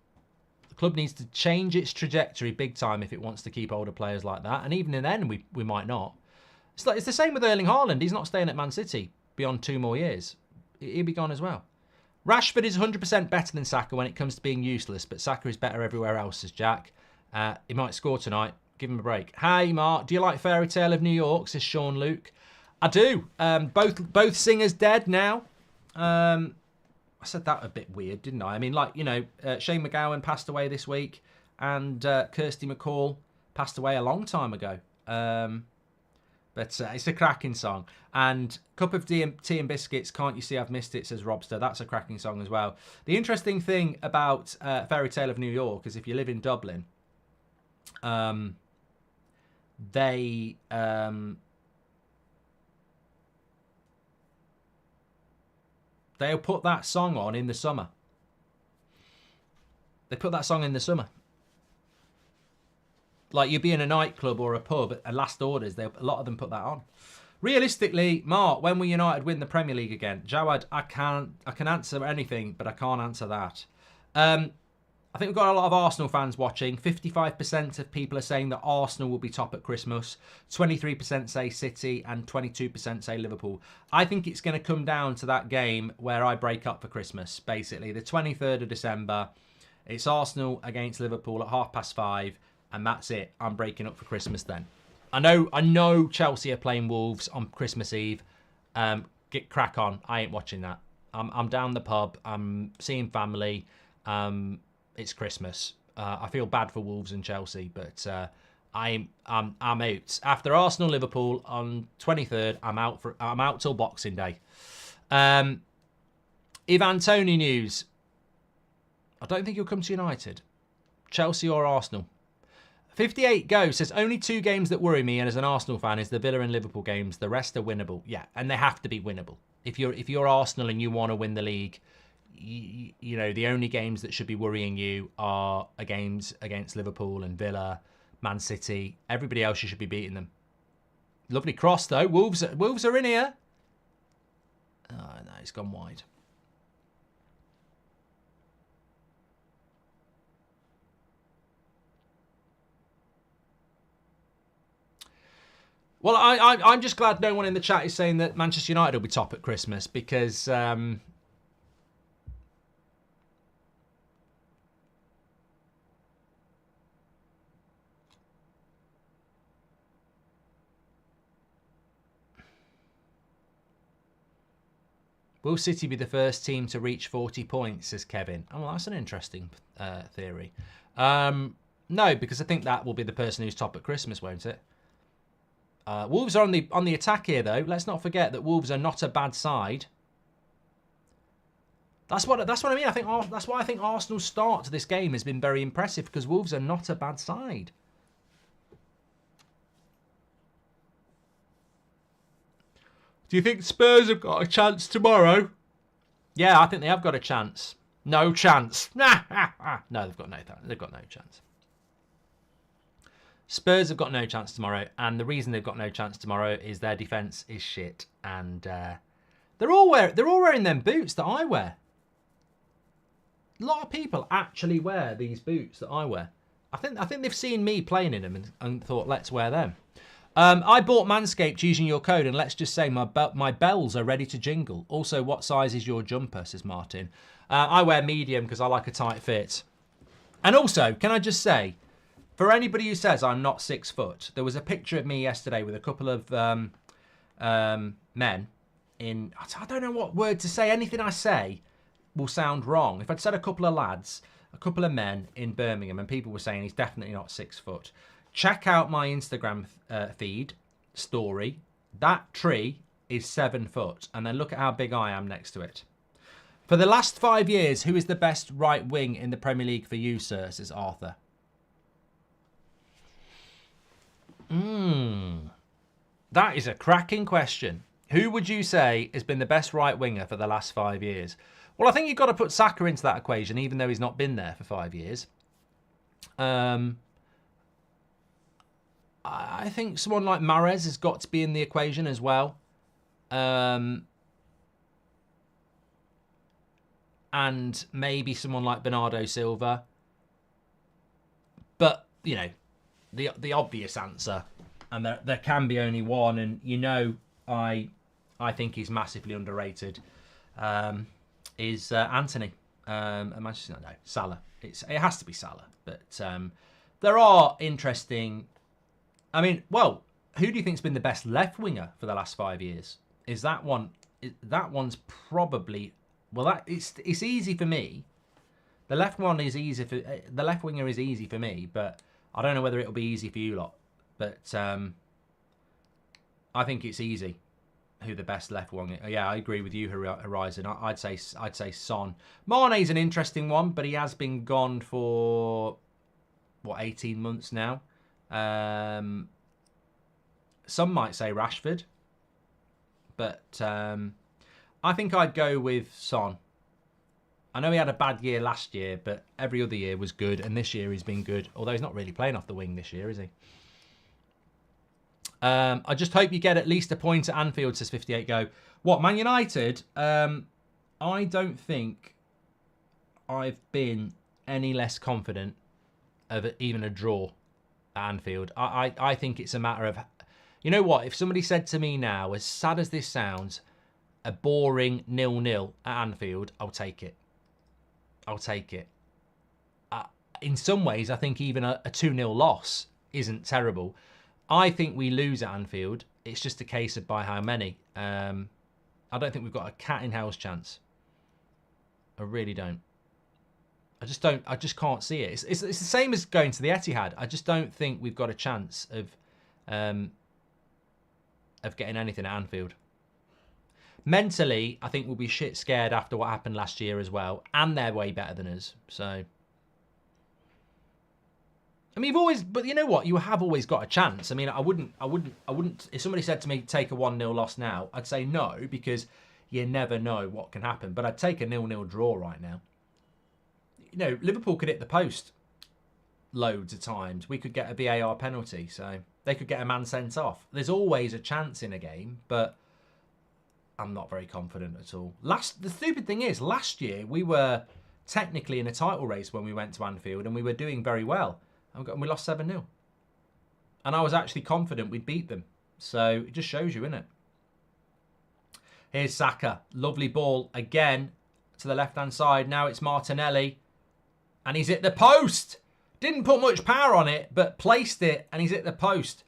The club needs to change its trajectory big time if it wants to keep older players like that. And even then, we might not. It's the same with Erling Haaland. He's not staying at Man City beyond 2 more years. He'll be gone as well. Rashford is 100% better than Saka when it comes to being useless. But Saka is better everywhere else, says Jack. He might score tonight. Give him a break. Hi, Mark. Do you like Fairy Tale of New York? Says Sean Luke. I do. Both singers dead now. I said that a bit weird, didn't I? I mean, Shane McGowan passed away this week, and Kirsty McCall passed away a long time ago. But it's a cracking song. And Cup of Tea and Biscuits, Can't You See I've Missed It, says Robster. That's a cracking song as well. The interesting thing about Fairy Tale of New York is if you live in Dublin, they'll put that song on in the summer. They put that song in the summer. Like you'd be in a nightclub or a pub and last orders, a lot of them put that on. Realistically, Mark, when will United win the Premier League again? Jawad, I can answer anything, but I can't answer that. I think we've got a lot of Arsenal fans watching. 55% of people are saying that Arsenal will be top at Christmas. 23% say City and 22% say Liverpool. I think it's going to come down to that game where I break up for Christmas, basically. The 23rd of December. It's Arsenal against Liverpool at 5:30, and that's it. I'm breaking up for Christmas then. I know Chelsea are playing Wolves on Christmas Eve. Get crack on. I ain't watching that. I'm down the pub. I'm seeing family. It's Christmas. I feel bad for Wolves and Chelsea, but I'm out after Arsenal Liverpool on 23rd. I'm out till Boxing Day. Ivan Toney news. I don't think he'll come to United, Chelsea or Arsenal. 58 Go says only 2 games that worry me, and as an Arsenal fan, is the Villa and Liverpool games. The rest are winnable. Yeah, and they have to be winnable. If you're Arsenal and you want to win the league, you know the only games that should be worrying you are games against Liverpool and Villa, Man City. Everybody else, you should be beating them. Lovely cross though. Wolves are in here. Oh no, it's gone wide. Well, I'm just glad no one in the chat is saying that Manchester United will be top at Christmas, because will City be the first team to reach 40 points, says Kevin. Oh, well, that's an interesting theory. No, because I think that will be the person who's top at Christmas, won't it? Wolves are on the attack here, though. Let's not forget that Wolves are not a bad side. That's what I mean. That's why I think Arsenal's start to this game has been very impressive, because Wolves are not a bad side. Do you think Spurs have got a chance tomorrow? Yeah, I think they have got a chance. No chance. No, they've got no chance. Spurs have got no chance tomorrow, and the reason they've got no chance tomorrow is their defence is shit, and they're all wearing them boots that I wear. A lot of people actually wear these boots that I wear. I think they've seen me playing in them and thought, let's wear them. I bought Manscaped using your code, and let's just say my bells are ready to jingle. Also, what size is your jumper, says Martin. I wear medium because I like a tight fit. And also, can I just say, for anybody who says I'm not 6 foot, there was a picture of me yesterday with a couple of men in... I don't know what word to say. Anything I say will sound wrong. If I'd said a couple of lads, a couple of men in Birmingham, and people were saying he's definitely not 6 foot. Check out my Instagram feed story. That tree is 7 foot. And then look at how big I am next to it. For the last 5 years, who is the best right wing in the Premier League for you, sir, says Arthur. That is a cracking question. Who would you say has been the best right winger for the last 5 years? Well, I think you've got to put Saka into that equation, even though he's not been there for 5 years. I think someone like Mahrez has got to be in the equation as well. And maybe someone like Bernardo Silva. But, you know, the obvious answer, and there can be only one, and you know I think he's massively underrated, is Anthony. Manchester, no, Salah. It has to be Salah. But there are interesting... I mean, well, who do you think's been the best left winger for the last 5 years? Is that one? That one's probably... Well, it's easy for me. The left one is easy for... The left winger is easy for me, but I don't know whether it'll be easy for you lot. But I think it's easy who the best left winger... Yeah, I agree with you, Horizon. I'd say Son. Mane's an interesting one, but he has been gone for, 18 months now. Some might say Rashford, but I think I'd go with Son. I know he had a bad year last year, but every other year was good, and this year he's been good, although he's not really playing off the wing this year, is he? I just hope you get at least a point at Anfield, says 58 Go. What, Man United? I don't think I've been any less confident of even a draw at Anfield. I think it's a matter of... You know what? If somebody said to me now, as sad as this sounds, a boring 0-0 at Anfield, I'll take it. I'll take it. In some ways, I think even a 2-0 loss isn't terrible. I think we lose at Anfield. It's just a case of by how many. I don't think we've got a cat in hell's chance. I really don't. I just can't see it. It's the same as going to the Etihad. I just don't think we've got a chance of getting anything at Anfield. Mentally, I think we'll be shit scared after what happened last year as well, and they're way better than us. So, I mean, but you know what? You have always got a chance. I mean, I wouldn't. If somebody said to me, take a 1-0 loss now, I'd say no, because you never know what can happen. But I'd take a 0-0 draw right now. You know, Liverpool could hit the post loads of times. We could get a VAR penalty, so they could get a man sent off. There's always a chance in a game, but I'm not very confident at all. The stupid thing is, last year we were technically in a title race when we went to Anfield, and we were doing very well. And we lost 7-0. And I was actually confident we'd beat them. So it just shows you, innit? Here's Saka. Lovely ball again to the left-hand side. Now it's Martinelli. And he's hit the post. Didn't put much power on it, but placed it, and he's hit the post.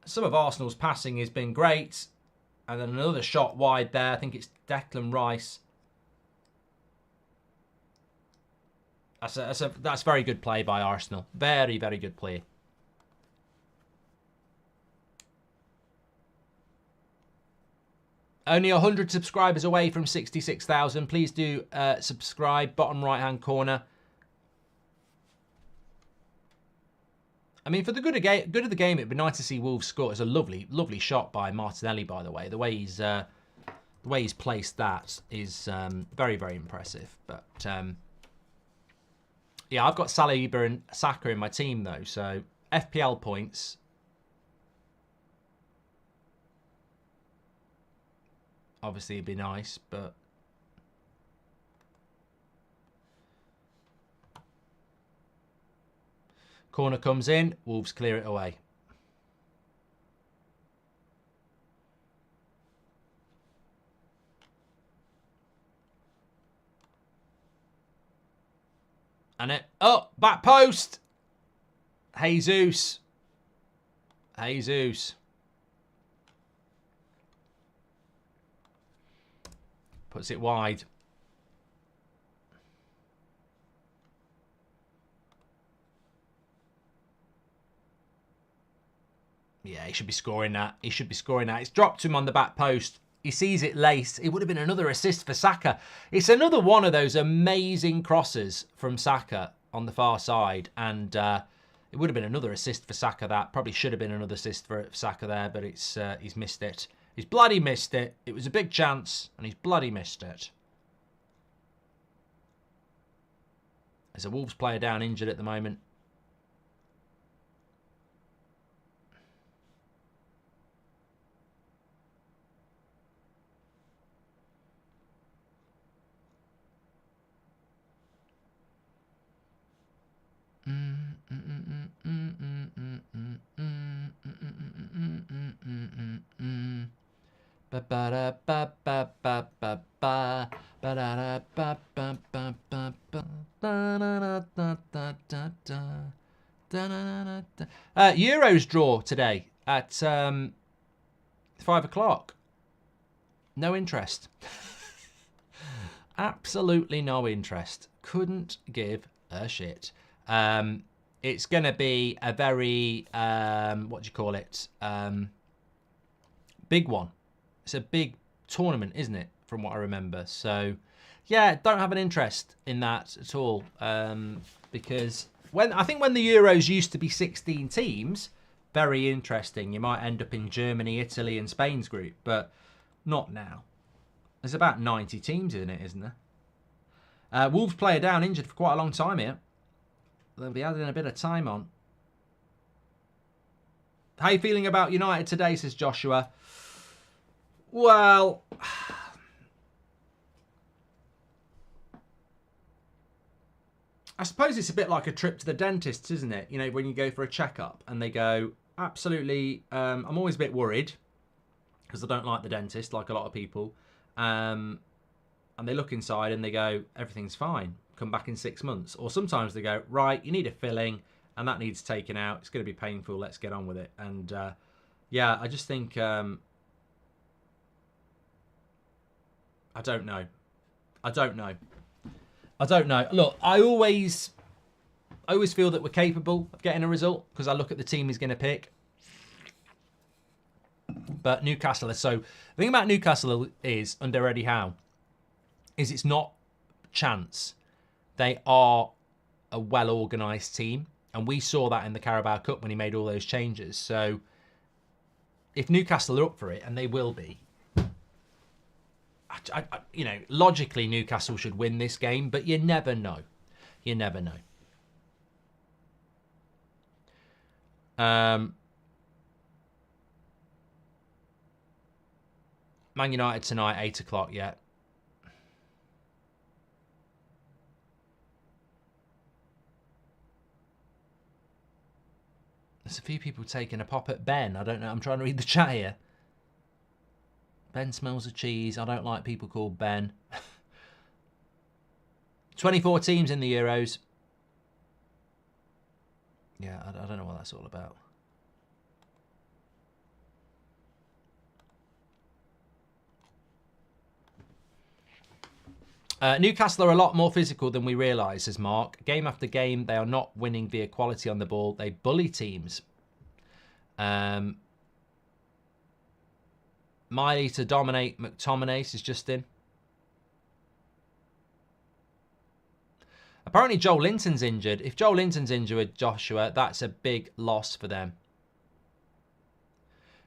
Some of Arsenal's passing has been great. And then another shot wide there. I think it's Declan Rice. That's very good play by Arsenal. Very, very good play. Only 100 subscribers away from 66,000. Please do subscribe. Bottom right-hand corner. I mean, for the good of the game, it'd be nice to see Wolves score. It's a lovely, lovely shot by Martinelli, by the way. The way he's placed that is very, very impressive. But yeah, I've got Saliba and Saka in my team though, so FPL points. Obviously, it'd be nice, but corner comes in, Wolves clear it away. And back post. Jesus. Puts it wide. Yeah, he should be scoring that. It's dropped to him on the back post. He sees it laced. It would have been another assist for Saka. It's another one of those amazing crosses from Saka on the far side. And it would have been another assist for Saka. That probably should have been another assist for Saka there, but he's missed it. He's bloody missed it. It was a big chance, and he's bloody missed it. There's a Wolves player down injured at the moment. Euros draw today at 5 o'clock. No interest. Absolutely no interest. Couldn't give a shit. It's going to be a very, what do you call it? Big one. It's a big tournament, isn't it? From what I remember. So, yeah, don't have an interest in that at all. Because I think when the Euros used to be 16 teams, very interesting. You might end up in Germany, Italy, and Spain's group, but not now. There's about 90 teams in it, isn't there? Wolves player down, injured for quite a long time here. They'll be adding a bit of time on. How are you feeling about United today, says Joshua? Well, I suppose it's a bit like a trip to the dentist, isn't it? You know, when you go for a checkup and they go, absolutely, I'm always a bit worried because I don't like the dentist, like a lot of people. And they look inside and they go, everything's fine. Come back in 6 months. Or sometimes they go, right, you need a filling and that needs taken out. It's going to be painful. Let's get on with it. And yeah, I just think, I don't know. I don't know. Look, I always feel that we're capable of getting a result because I look at the team he's going to pick. But Newcastle is so... The thing about Newcastle is, under Eddie Howe, is it's not chance. They are a well-organised team. And we saw that in the Carabao Cup when he made all those changes. So if Newcastle are up for it, and they will be, you know, logically Newcastle should win this game, but you never know. You never know. Man United tonight, 8 o'clock, yeah. There's a few people taking a pop at Ben. I don't know. I'm trying to read the chat here. Ben smells of cheese. I don't like people called Ben. 24 teams in the Euros. Yeah, I don't know what that's all about. Newcastle are a lot more physical than we realise, says Mark. Game after game, they are not winning via quality on the ball. They bully teams. Miley to dominate McTominay, says Justin. Apparently Joel Linton's injured. If Joel Linton's injured, Joshua, that's a big loss for them.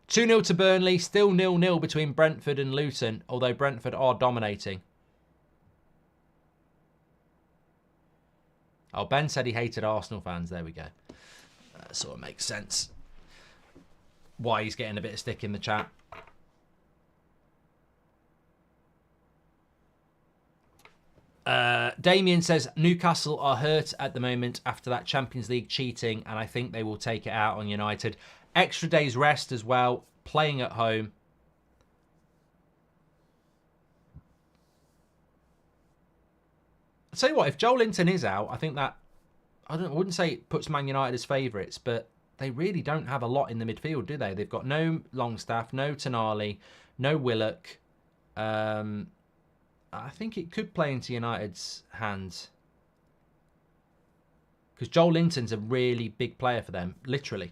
2-0 to Burnley. Still 0-0 between Brentford and Luton, although Brentford are dominating. Oh, Ben said he hated Arsenal fans. There we go. That sort of makes sense. Why he's getting a bit of stick in the chat. Damien says Newcastle are hurt at the moment after that Champions League cheating, and I think they will take it out on United. Extra day's rest as well, playing at home. I'll tell you what, if Joel Linton is out, I think that, I wouldn't say it puts Man United as favourites, but they really don't have a lot in the midfield, do they? They've got no Longstaff, no Tonali, no Willock. I think it could play into United's hands. Because Joel Linton's a really big player for them. Literally.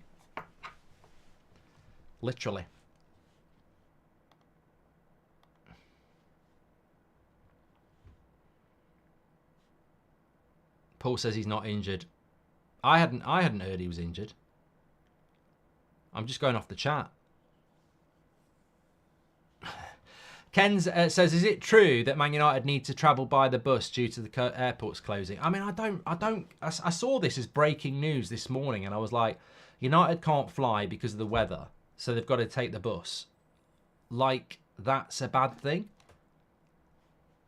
Literally. Paul says he's not injured. I hadn't heard he was injured. I'm just going off the chat. Ken says, is it true that Man United need to travel by the bus due to the airports closing? I mean, I saw this as breaking news this morning and I was like, United can't fly because of the weather, so they've got to take the bus. Like, that's a bad thing?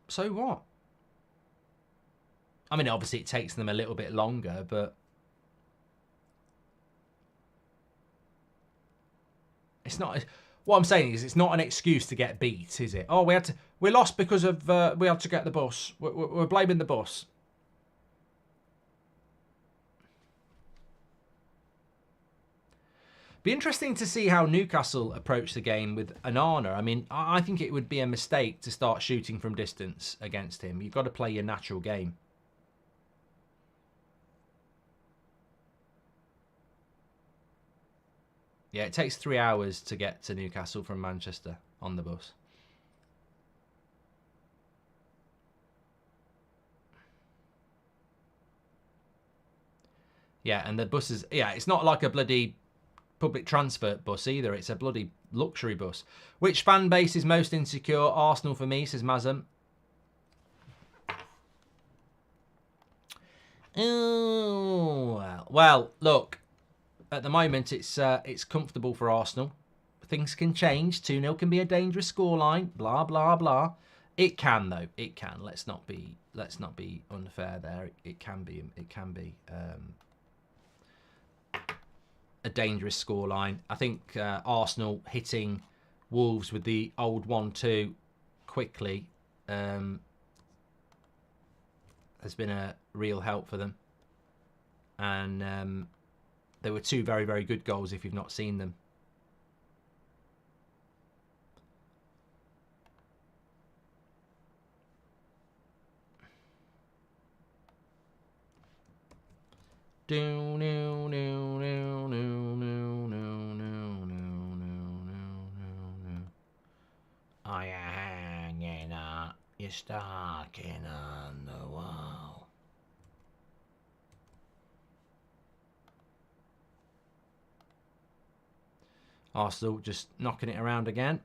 So what? I mean, obviously it takes them a little bit longer, but it's not... What I'm saying is, it's not an excuse to get beat, is it? Oh, we lost because of we had to get the bus. We're blaming the bus. Be interesting to see how Newcastle approach the game with Onana. I mean, I think it would be a mistake to start shooting from distance against him. You've got to play your natural game. Yeah, it takes 3 hours to get to Newcastle from Manchester on the bus. Yeah, and the buses... Yeah, it's not like a bloody public transport bus either. It's a bloody luxury bus. Which fan base is most insecure? Arsenal for me, says Mazam. Oh, well, look. At the moment, it's comfortable for Arsenal. Things can change. 2-0 can be a dangerous scoreline. Blah blah blah. It can though. It can. Let's not be unfair there. It can be a dangerous scoreline. I think Arsenal hitting Wolves with the old 1-2 quickly has been a real help for them, and. There were two very, very good goals if you've not seen them. Are you hanging up your stocking on the wall? Arsenal just knocking it around again.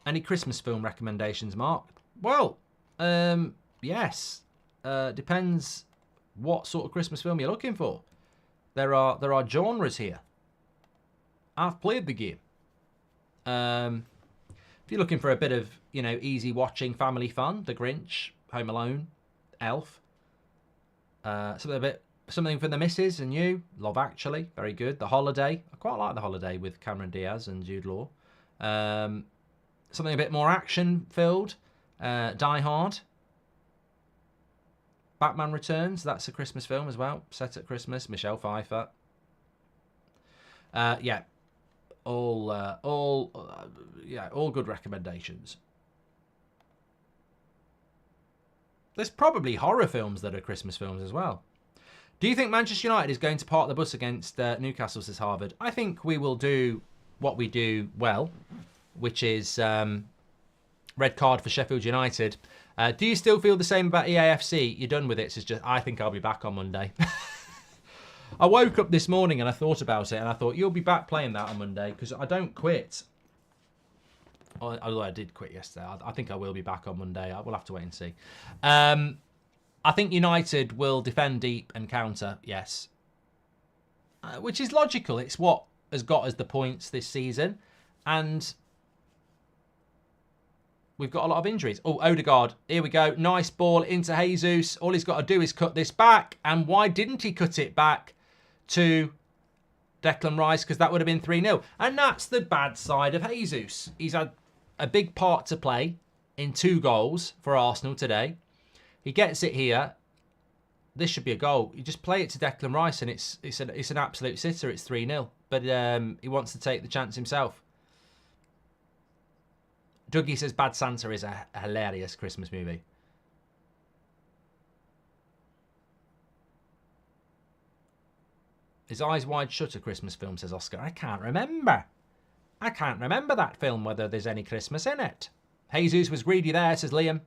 Any Christmas film recommendations, Mark? Well, yes. Depends what sort of Christmas film you're looking for. There are genres here. I've played the game. If you're looking for a bit of, easy watching family fun, The Grinch, Home Alone, Elf. Something for the missus and you. Love Actually, very good. The Holiday. I quite like The Holiday with Cameron Diaz and Jude Law. Something a bit more action-filled. Die Hard. Batman Returns. That's a Christmas film as well. Set at Christmas. Michelle Pfeiffer. Yeah. All good recommendations. There's probably horror films that are Christmas films as well. Do you think Manchester United is going to park the bus against Newcastle, says Harvard? I think we will do what we do well, which is red card for Sheffield United. Do you still feel the same about EAFC? You're done with it. So it's just, I think I'll be back on Monday. I woke up this morning and I thought about it and I thought, you'll be back playing that on Monday because I don't quit. Although I did quit yesterday. I think I will be back on Monday. We'll have to wait and see. I think United will defend deep and counter, yes. Which is logical. It's what has got us the points this season. And we've got a lot of injuries. Oh, Odegaard. Here we go. Nice ball into Jesus. All he's got to do is cut this back. And why didn't he cut it back to Declan Rice? Because that would have been 3-0. And that's the bad side of Jesus. He's had a big part to play in 2 goals for Arsenal today. He gets it here. This should be a goal. You just play it to Declan Rice and it's an absolute sitter. It's 3-0. But he wants to take the chance himself. Dougie says Bad Santa is a hilarious Christmas movie. Is Eyes Wide Shut a Christmas film, says Oscar. I can't remember. I can't remember that film, whether there's any Christmas in it. Jesus was greedy there, says Liam.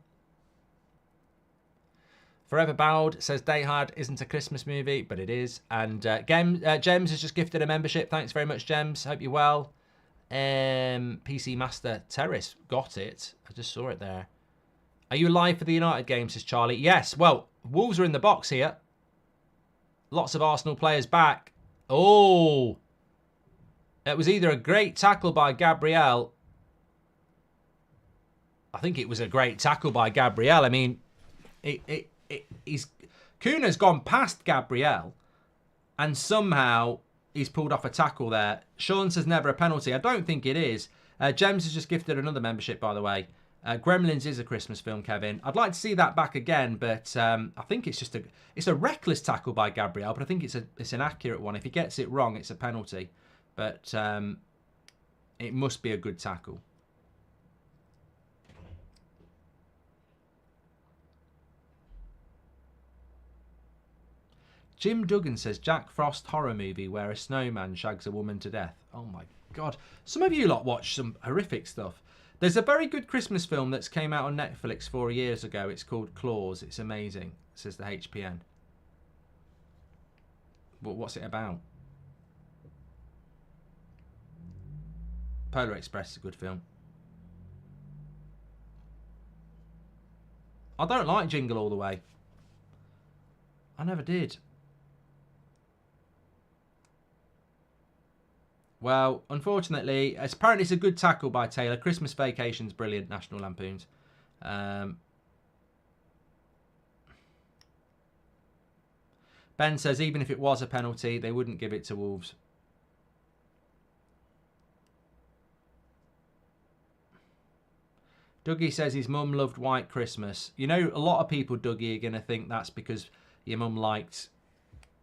Forever Bowed says Die Hard isn't a Christmas movie, but it is. And Gems has just gifted a membership. Thanks very much, Gems. Hope you're well. PC Master Terrace got it. I just saw it there. Are you live for the United game, says Charlie? Yes. Well, Wolves are in the box here. Lots of Arsenal players back. Oh. It was either a great tackle by Gabriel. I think it was a great tackle by Gabriel. I mean, Kuna's gone past Gabriel and somehow he's pulled off a tackle there. Sean says never a penalty. I don't think it is. James has just gifted another membership, by the way. Gremlins is a Christmas film, Kevin. I'd like to see that back again, but I think it's just a reckless tackle by Gabriel, but I think it's an accurate one. If he gets it wrong, it's a penalty. But it must be a good tackle. Jim Duggan says Jack Frost horror movie where a snowman shags a woman to death. Oh my God. Some of you lot watch some horrific stuff. There's a very good Christmas film that's came out on Netflix 4 years ago. It's called Claws. It's amazing, says the HPN. But what's it about? Polar Express is a good film. I don't like Jingle All the Way. I never did. Well, unfortunately, apparently it's a good tackle by Taylor. Christmas Vacation's brilliant, National Lampoons. Ben says even if it was a penalty, they wouldn't give it to Wolves. Dougie says his mum loved White Christmas. You know, a lot of people, Dougie, are going to think that's because your mum liked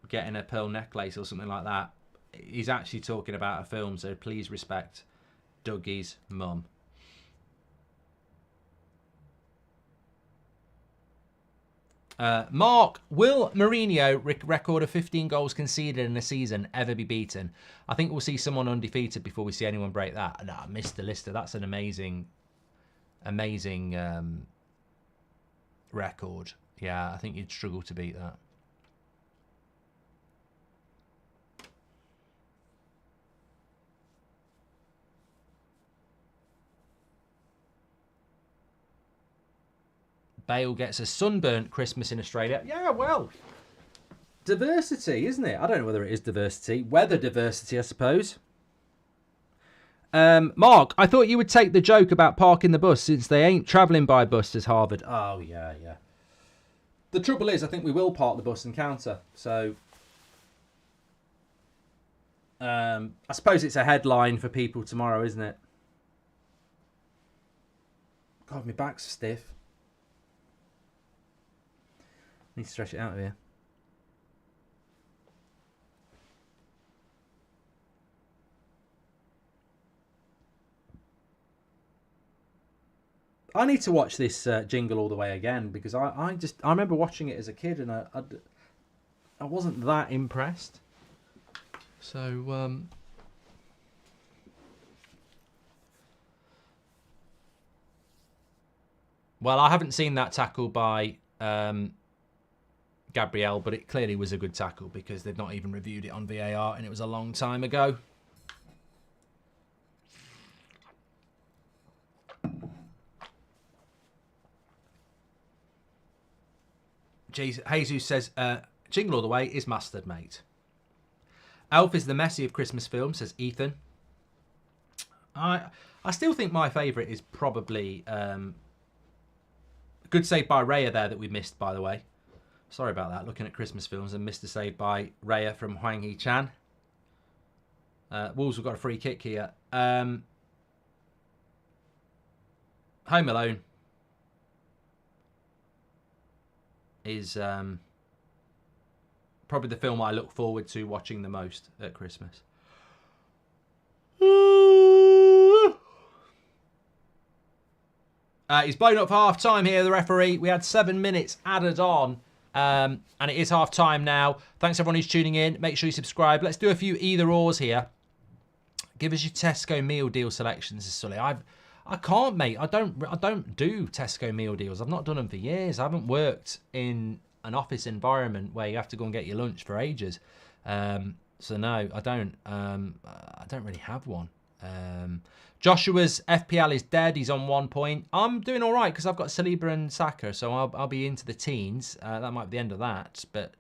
getting a pearl necklace or something like that. he's actually talking about a film, so please respect Dougie's mum. Mark, will Mourinho record of 15 goals conceded in a season ever be beaten? I think we'll see someone undefeated before we see anyone break that. Nah, Mr. Lister, that's an amazing record. Yeah, I think you'd struggle to beat that. Bale gets a sunburnt Christmas in Australia. Yeah, well, diversity, isn't it? I don't know whether it is diversity. Weather diversity, I suppose. Mark, I thought you would take the joke about parking the bus since they ain't travelling by bus as Harvard. Oh, yeah. The trouble is, I think we will park the bus and counter. So, I suppose it's a headline for people tomorrow, isn't it? God, my back's stiff. Need to stretch it out of here. I need to watch this jingle all the way again because I remember watching it as a kid and I wasn't that impressed. So well, I haven't seen that tackle by Gabriel, but it clearly was a good tackle because they've not even reviewed it on VAR and it was a long time ago. Jesus says, jingle all the way is mastered, mate. Elf is the Messi of Christmas films, says Ethan. I still think my favourite is probably good save by Raya there that we missed, by the way. Sorry about that, looking at Christmas films and missed a save by Raya from Hwang Hee-chan. Wolves have got a free kick here. Home Alone is probably the film I look forward to watching the most at Christmas. He's blown up for half time here, the referee. We had 7 minutes added on. And it is half time now. Thanks everyone who's tuning in. Make sure you subscribe. Let's do a few either ors here. Give us your Tesco meal deal selections, Sully. I can't, mate. I don't do Tesco meal deals. I've not done them for years. I haven't worked in an office environment where you have to go and get your lunch for ages. So no, I don't. I don't really have one. Joshua's FPL is dead. He's on 1 point. I'm doing all right because I've got Saliba and Saka, so I'll be into the teens. That might be the end of that, but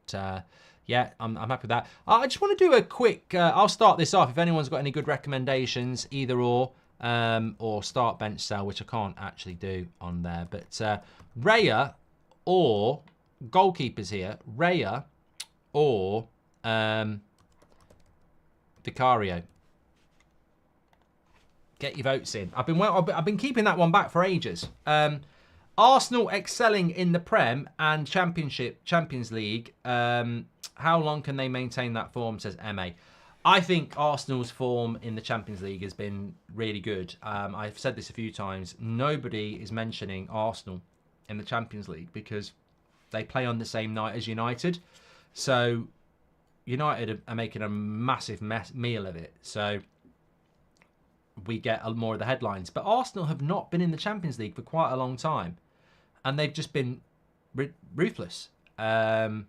yeah, I'm happy with that. I just want to do a quick. I'll start this off. If anyone's got any good recommendations, either or start bench sell, which I can't actually do on there. But Raya or goalkeepers here. Raya or Vicario. Get your votes in. I've been keeping that one back for ages. Arsenal excelling in the Prem and Champions League. How long can they maintain that form, says MA. I think Arsenal's form in the Champions League has been really good. I've said this a few times. Nobody is mentioning Arsenal in the Champions League because they play on the same night as United. So United are making a massive meal of it. So we get more of the headlines. But Arsenal have not been in the Champions League for quite a long time. And they've just been ruthless. And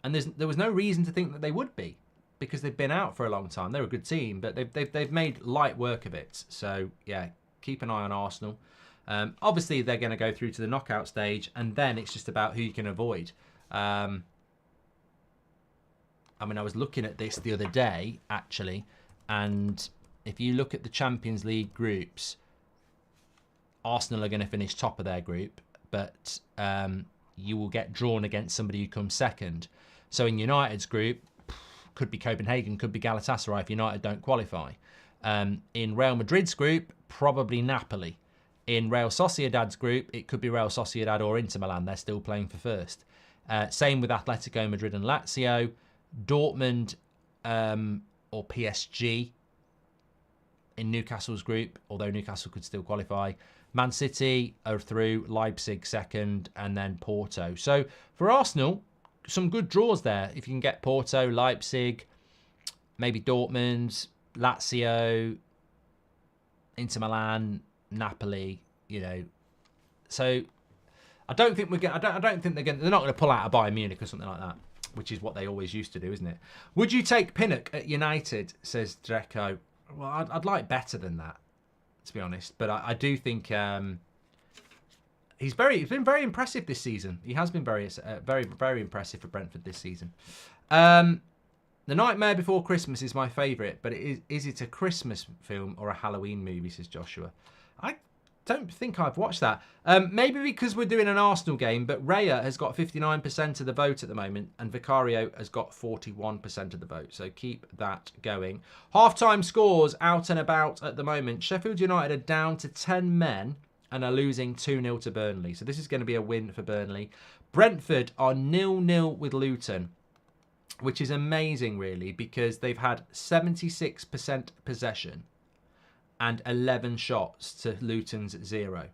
there was no reason to think that they would be, because they've been out for a long time. They're a good team, but they've made light work of it. So yeah, keep an eye on Arsenal. Obviously, they're going to go through to the knockout stage, and then it's just about who you can avoid. I mean, I was looking at this the other day, actually, and if you look at the Champions League groups, Arsenal are going to finish top of their group, but you will get drawn against somebody who comes second. So in United's group, could be Copenhagen, could be Galatasaray if United don't qualify. In Real Madrid's group, probably Napoli. In Real Sociedad's group, it could be Real Sociedad or Inter Milan. They're still playing for first. Same with Atletico Madrid and Lazio. Dortmund or PSG in Newcastle's group, although Newcastle could still qualify. Man City are through, Leipzig second, and then Porto. So for Arsenal, some good draws there. If you can get Porto, Leipzig, maybe Dortmund, Lazio, Inter Milan, Napoli, So I don't think I don't think they're not going to pull out a Bayern Munich or something like that, which is what they always used to do, isn't it? Would you take Pinnock at United? Says Dreco. Well, I'd like better than that, to be honest. But I do think he's been very impressive this season. He has been very impressive for Brentford this season. The Nightmare Before Christmas is my favourite, but is it a Christmas film or a Halloween movie? Says Joshua. I don't think I've watched that. Maybe because we're doing an Arsenal game, but Raya has got 59% of the vote at the moment, and Vicario has got 41% of the vote. So keep that going. Half-time scores out and about at the moment. Sheffield United are down to 10 men and are losing 2-0 to Burnley. So this is going to be a win for Burnley. Brentford are 0-0 with Luton, which is amazing, really, because they've had 76% possession and 11 shots to Luton's 0.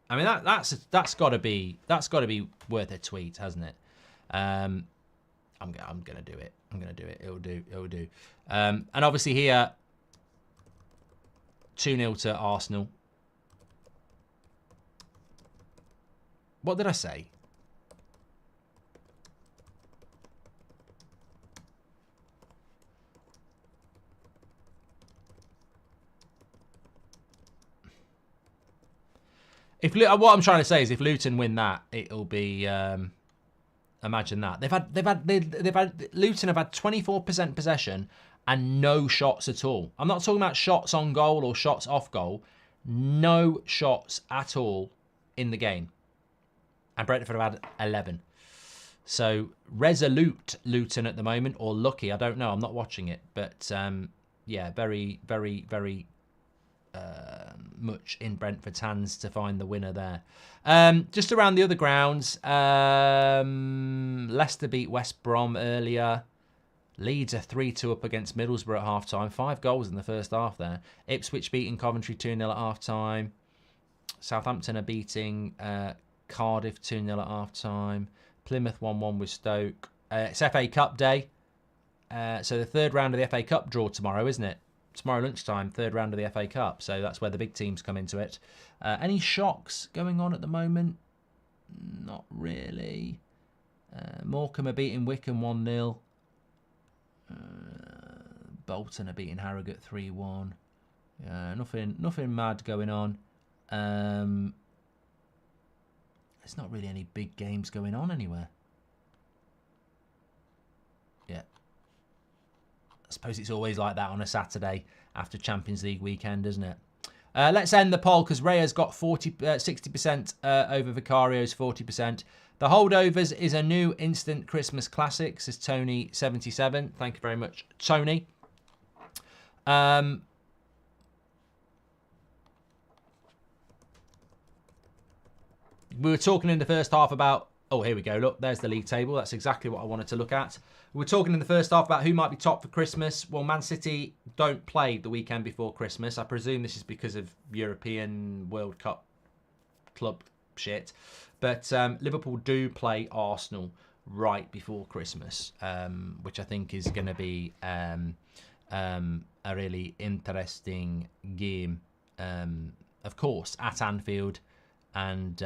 I mean that's got to be worth a tweet, hasn't it? I'm gonna do it. It'll do. And obviously here, 2-0 to Arsenal. What did I say? What I'm trying to say is, if Luton win that, it'll be imagine that they've had Luton have had 24% possession and no shots at all. I'm not talking about shots on goal or shots off goal. No shots at all in the game, and Brentford have had 11. So resolute Luton at the moment, or lucky, I don't know. I'm not watching it, but yeah, very, very, very. Much in Brentford's hands to find the winner there. Just around the other grounds, Leicester beat West Brom earlier. Leeds are 3-2 up against Middlesbrough at half-time. 5 goals in the first half there. Ipswich beating Coventry 2-0 at half-time. Southampton are beating Cardiff 2-0 at half-time. Plymouth 1-1 with Stoke. It's FA Cup day. So the third round of the FA Cup draw tomorrow, isn't it? Tomorrow lunchtime, third round of the FA Cup. So that's where the big teams come into it. Any shocks going on at the moment? Not really. Morecambe are beating Wycombe 1-0. Bolton are beating Harrogate 3-1. Nothing mad going on. There's not really any big games going on anywhere. Yeah. I suppose it's always like that on a Saturday after Champions League weekend, isn't it? Let's end the poll because Raya's got 60% over Vicario's 40%. The holdovers is a new instant Christmas classic, says Tony77. Thank you very much, Tony. We were talking in the first half about... Oh, here we go. Look, there's the league table. That's exactly what I wanted to look at. We were talking in the first half about who might be top for Christmas. Well, Man City don't play the weekend before Christmas. I presume this is because of European World Cup club shit. But Liverpool do play Arsenal right before Christmas, which I think is going to be a really interesting game. Of course, at Anfield. And...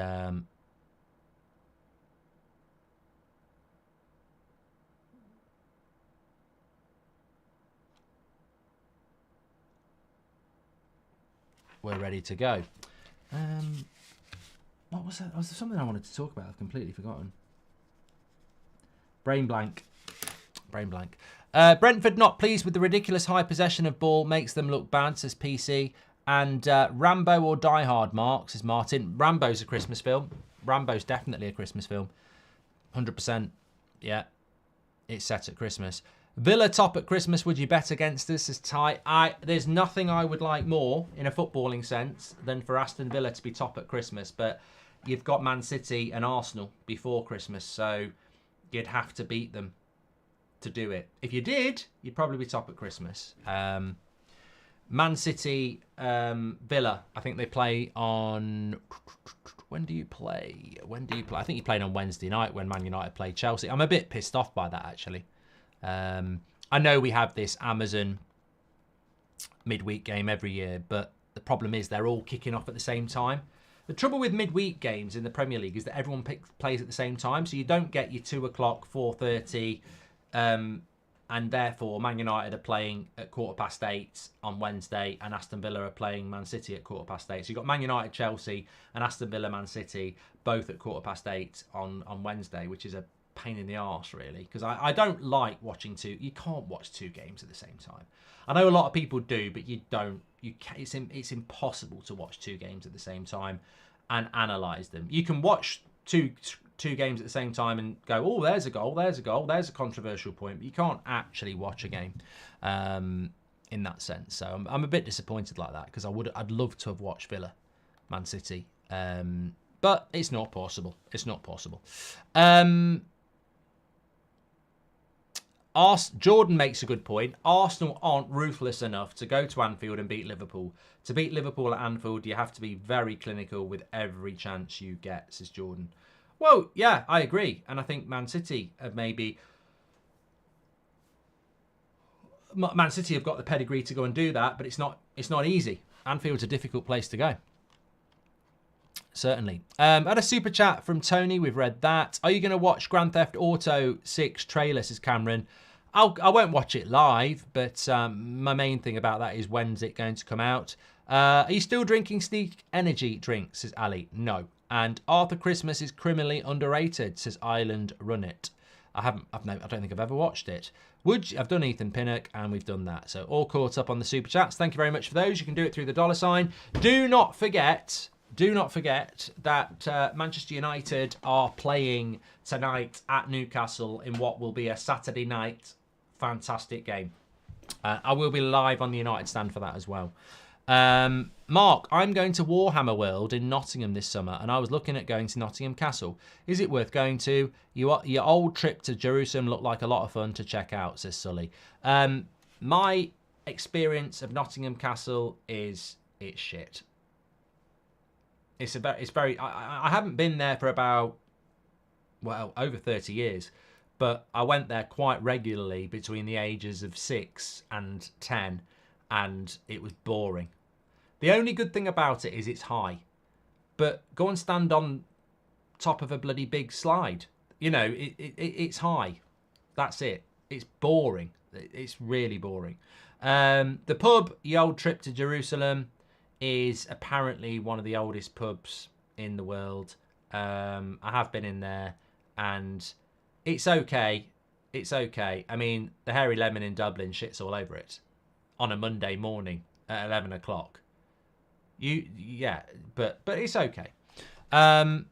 we're ready to go. What was that? Was there something I wanted to talk about? I've completely forgotten. Brain blank. Brentford not pleased with the ridiculous high possession of ball. Makes them look bad, says PC. And Rambo or Die Hard, Mark, says Martin. Rambo's a Christmas film. Rambo's definitely a Christmas film. 100%. Yeah. It's set at Christmas. Villa top at Christmas, would you bet against us? As Ty, there's nothing I would like more in a footballing sense than for Aston Villa to be top at Christmas. But you've got Man City and Arsenal before Christmas, so you'd have to beat them. to do it. If you did, you'd probably be top at Christmas. Man City, Villa. I think they play on. When do you play? I think you played on Wednesday night when Man United played Chelsea. I'm a bit pissed off by that, actually. I know we have this Amazon midweek game every year, but the problem is they're all kicking off at the same time. The trouble with midweek games in the Premier League is that everyone plays at the same time, so you don't get your 2 o'clock, 4:30, and therefore Man United are playing at 8:15 on Wednesday, and Aston Villa are playing Man City at 8:15. So you've got Man United, Chelsea, and Aston Villa, Man City, both at 8:15 on Wednesday, which is a pain in the arse, really, because I don't like watching you can't watch 2 games at the same time. I know a lot of people do, but you don't. It's impossible to watch 2 games at the same time and analyse them. You can watch two games at the same time and go, oh, there's a goal, there's a controversial point, but you can't actually watch a game in that sense. So I'm a bit disappointed like that, because I'd love to have watched Villa, Man City, but it's not possible. It's not possible. Jordan makes a good point. Arsenal aren't ruthless enough to go to Anfield and beat Liverpool. To beat Liverpool at Anfield, you have to be very clinical with every chance you get, says Jordan. Well, yeah, I agree. And I think Man City have got the pedigree to go and do that, but it's not easy. Anfield's a difficult place to go. Certainly. Had a super chat from Tony. We've read that. Are you going to watch Grand Theft Auto 6 trailer, says Cameron? I won't watch it live, but my main thing about that is, when's it going to come out? Are you still drinking Sneak Energy drinks, says Ali? No. And Arthur Christmas is criminally underrated, says Island Run It. I don't think I've ever watched it. I've done Ethan Pinnock, and we've done that. So all caught up on the super chats. Thank you very much for those. You can do it through the $sign. Do not forget that Manchester United are playing tonight at Newcastle in what will be a Saturday night fantastic game. I will be live on the United stand for that as well. Mark, I'm going to Warhammer World in Nottingham this summer, and I was looking at going to Nottingham Castle. Is it worth going to? Your old trip to Jerusalem looked like a lot of fun to check out, says Sully. My experience of Nottingham Castle is it's shit. I haven't been there for about, over 30 years, but I went there quite regularly between the ages of 6 and 10, and it was boring. The only good thing about it is it's high, but go and stand on top of a bloody big slide. It's high. That's it. It's boring. It's really boring. The pub, the old trip to Jerusalem, is apparently one of the oldest pubs in the world. I have been in there, and it's okay. It's okay. I mean, the Hairy Lemon in Dublin shits all over it on a Monday morning at 11 o'clock. But it's okay. The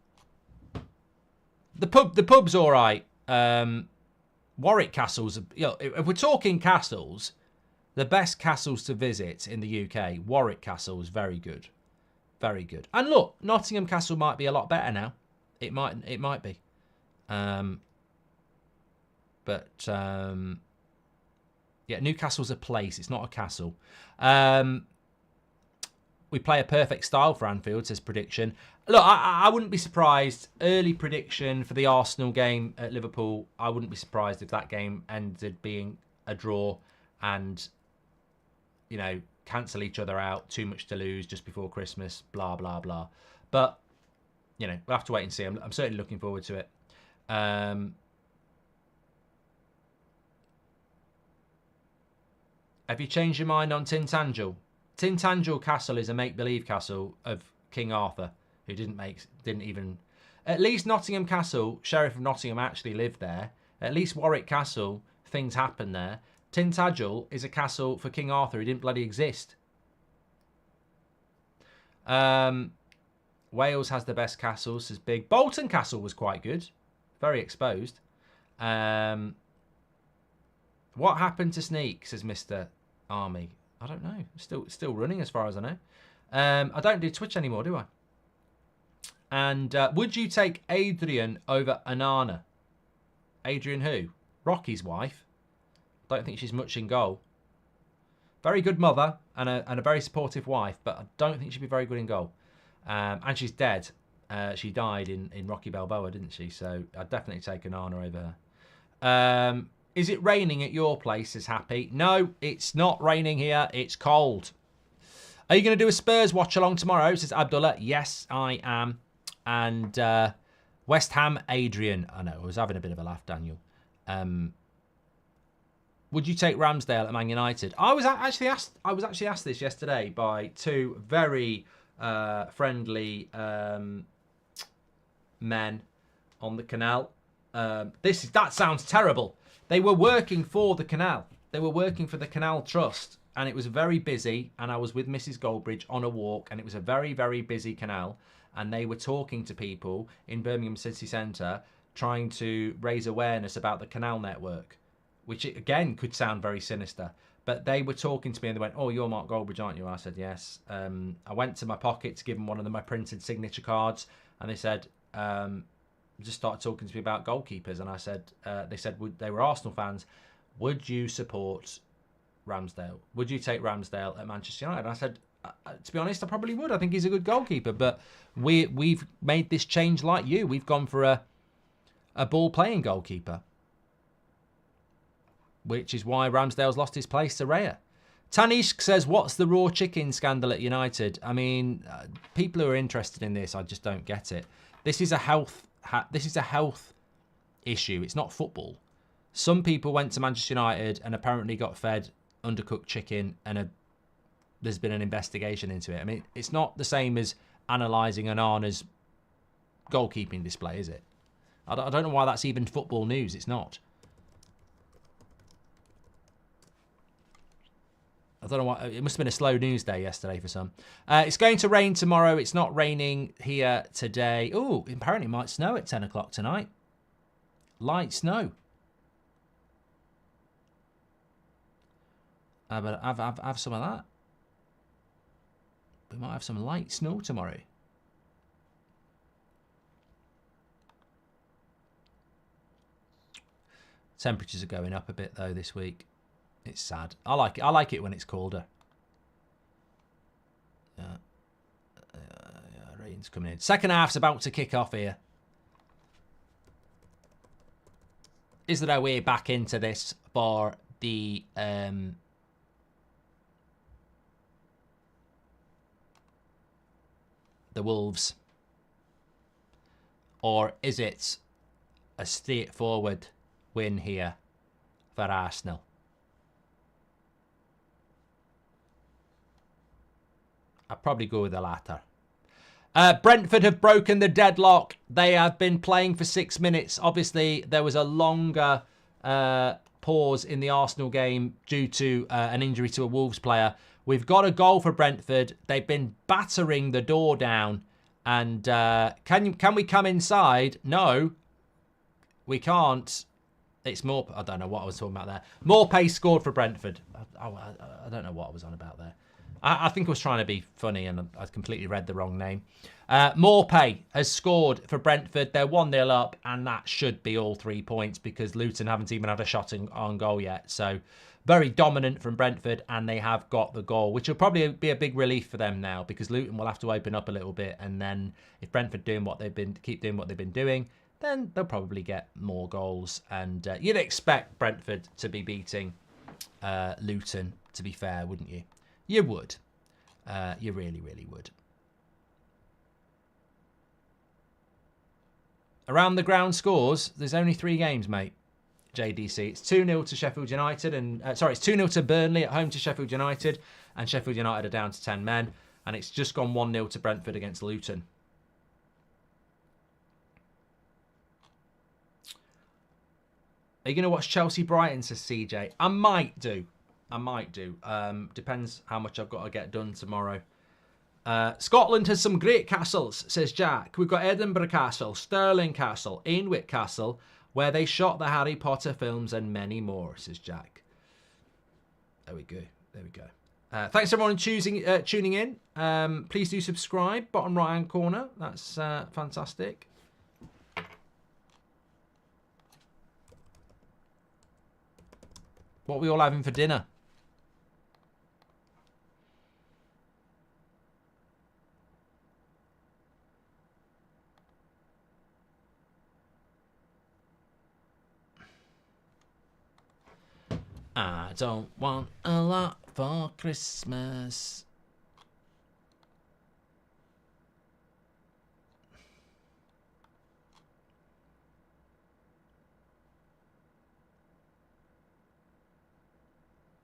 pub's all right. Warwick Castle's, if we're talking castles, the best castles to visit in the UK, Warwick Castle is very good. Very good. And look, Nottingham Castle might be a lot better now. It might be. Newcastle's a place. It's not a castle. We play a perfect style for Anfield, says prediction. Look, I wouldn't be surprised. Early prediction for the Arsenal game at Liverpool. I wouldn't be surprised if that game ended being a draw and, cancel each other out. Too much to lose just before Christmas. Blah, blah, blah. But, we'll have to wait and see. I'm certainly looking forward to it. Have you changed your mind on Tintagel? Tintagel Castle is a make-believe castle of King Arthur, who didn't even... At least Nottingham Castle, Sheriff of Nottingham actually lived there. At least Warwick Castle, things happen there. Tintagel is a castle for King Arthur who didn't bloody exist. Wales has the best castles, says Big. Bolton Castle was quite good. Very exposed. What happened to Sneak, says Mr. Army. I don't know. Still running as far as I know. I don't do Twitch anymore, do I? And would you take Adrian over Anana? Adrian who? Rocky's wife. Don't think she's much in goal. Very good mother and a very supportive wife, but I don't think she'd be very good in goal. And she's dead. She died in Rocky Balboa, didn't she? So I'd definitely take Anana over her. Is it raining at your place, says Happy? No, it's not raining here. It's cold. Are you going to do a Spurs watch-along tomorrow, says Abdullah? Yes, I am. And West Ham, Adrian. I know, I was having a bit of a laugh, Daniel. Would you take Ramsdale at Man United? I was actually asked this yesterday by two very friendly men on the canal. That sounds terrible. They were working for the canal. They were working for the Canal Trust, and it was very busy. And I was with Mrs. Goldbridge on a walk, and it was a very, very busy canal. And they were talking to people in Birmingham City Centre, trying to raise awareness about the canal network, which again could sound very sinister. But they were talking to me and they went, "Oh, you're Mark Goldbridge, aren't you?" I said, "Yes." I went to my pocket to give them one of my printed signature cards, and they said, just started talking to me about goalkeepers. And I said, they said they were Arsenal fans. Would you support Ramsdale? Would you take Ramsdale at Manchester United? And I said, to be honest, I probably would. I think he's a good goalkeeper. But we've made this change like you. We've gone for a ball-playing goalkeeper, which is why Ramsdale's lost his place to Raya. Tanishk says, what's the raw chicken scandal at United? I mean, people who are interested in this, I just don't get it. This is a health issue. It's not football. Some people went to Manchester United and apparently got fed undercooked chicken, and there's been an investigation into it. I mean, it's not the same as analysing Onana's goalkeeping display, is it? I don't know why that's even football news. It's not. I don't know why. It must have been a slow news day yesterday for some. It's going to rain tomorrow. It's not raining here today. Oh, apparently it might snow at 10 o'clock tonight. Light snow. But have some of that. We might have some light snow tomorrow. Temperatures are going up a bit though this week. It's sad. I like it. I like it when it's colder. Yeah, rain's coming in. Second half's about to kick off here. Is there a way back into this for the Wolves? Or is it a straightforward win here for Arsenal? I'd probably go with the latter. Brentford have broken the deadlock. They have been playing for 6 minutes. Obviously, there was a longer pause in the Arsenal game due to an injury to a Wolves player. We've got a goal for Brentford. They've been battering the door down. And can we come inside? No, we can't. It's more... I don't know what I was talking about there. Morpay scored for Brentford. I don't know what I was on about there. I think I was trying to be funny and I completely read the wrong name. Morpay has scored for Brentford. They're 1-0 up, and that should be all 3 points because Luton haven't even had a shot on goal yet. So very dominant from Brentford, and they have got the goal, which will probably be a big relief for them now because Luton will have to open up a little bit. And then if Brentford keep doing what they've been doing, then they'll probably get more goals. And you'd expect Brentford to be beating Luton, to be fair, wouldn't you? You would. You really, really would. Around the ground scores, there's only 3 games, mate. JDC. It's 2-0 to Sheffield United. It's 2-0 to Burnley at home to Sheffield United. And Sheffield United are down to 10 men. And it's just gone 1-0 to Brentford against Luton. Are you going to watch Chelsea Brighton, says CJ? I might do. Depends how much I've got to get done tomorrow. Scotland has some great castles, says Jack. We've got Edinburgh Castle, Stirling Castle, Ainwick Castle, where they shot the Harry Potter films, and many more, says Jack. There we go. Thanks everyone tuning in. Please do subscribe, bottom right hand corner. That's fantastic. What are we all having for dinner? I don't want a lot for Christmas.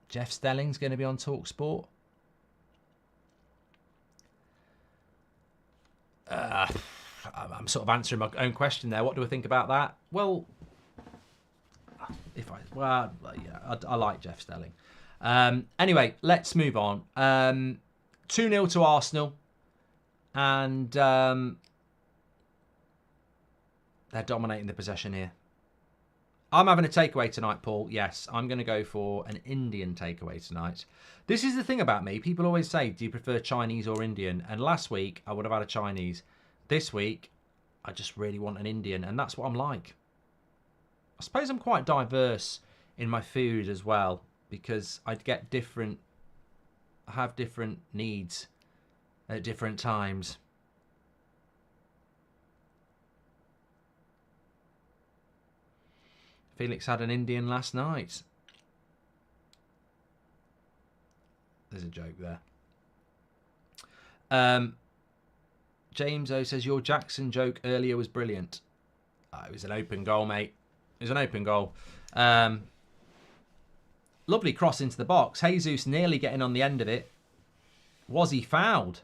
Jeff Stelling's going to be on TalkSport. I'm sort of answering my own question there. What do I think about that? Well, I like Jeff Stelling. Anyway, let's move on. 2-0 to Arsenal, and they're dominating the possession here. I'm having a takeaway tonight, Paul. Yes, I'm going to go for an Indian takeaway tonight. This is the thing about me. People always say, do you prefer Chinese or Indian? And last week, I would have had a Chinese. This week, I just really want an Indian, and that's what I'm like. I suppose I'm quite diverse in my food as well, because I'd get different... I have different needs at different times. Felix had an Indian last night. There's a joke there. James O says, your Jackson joke earlier was brilliant. It was an open goal, mate. It was an open goal. Lovely cross into the box. Jesus nearly getting on the end of it. Was he fouled?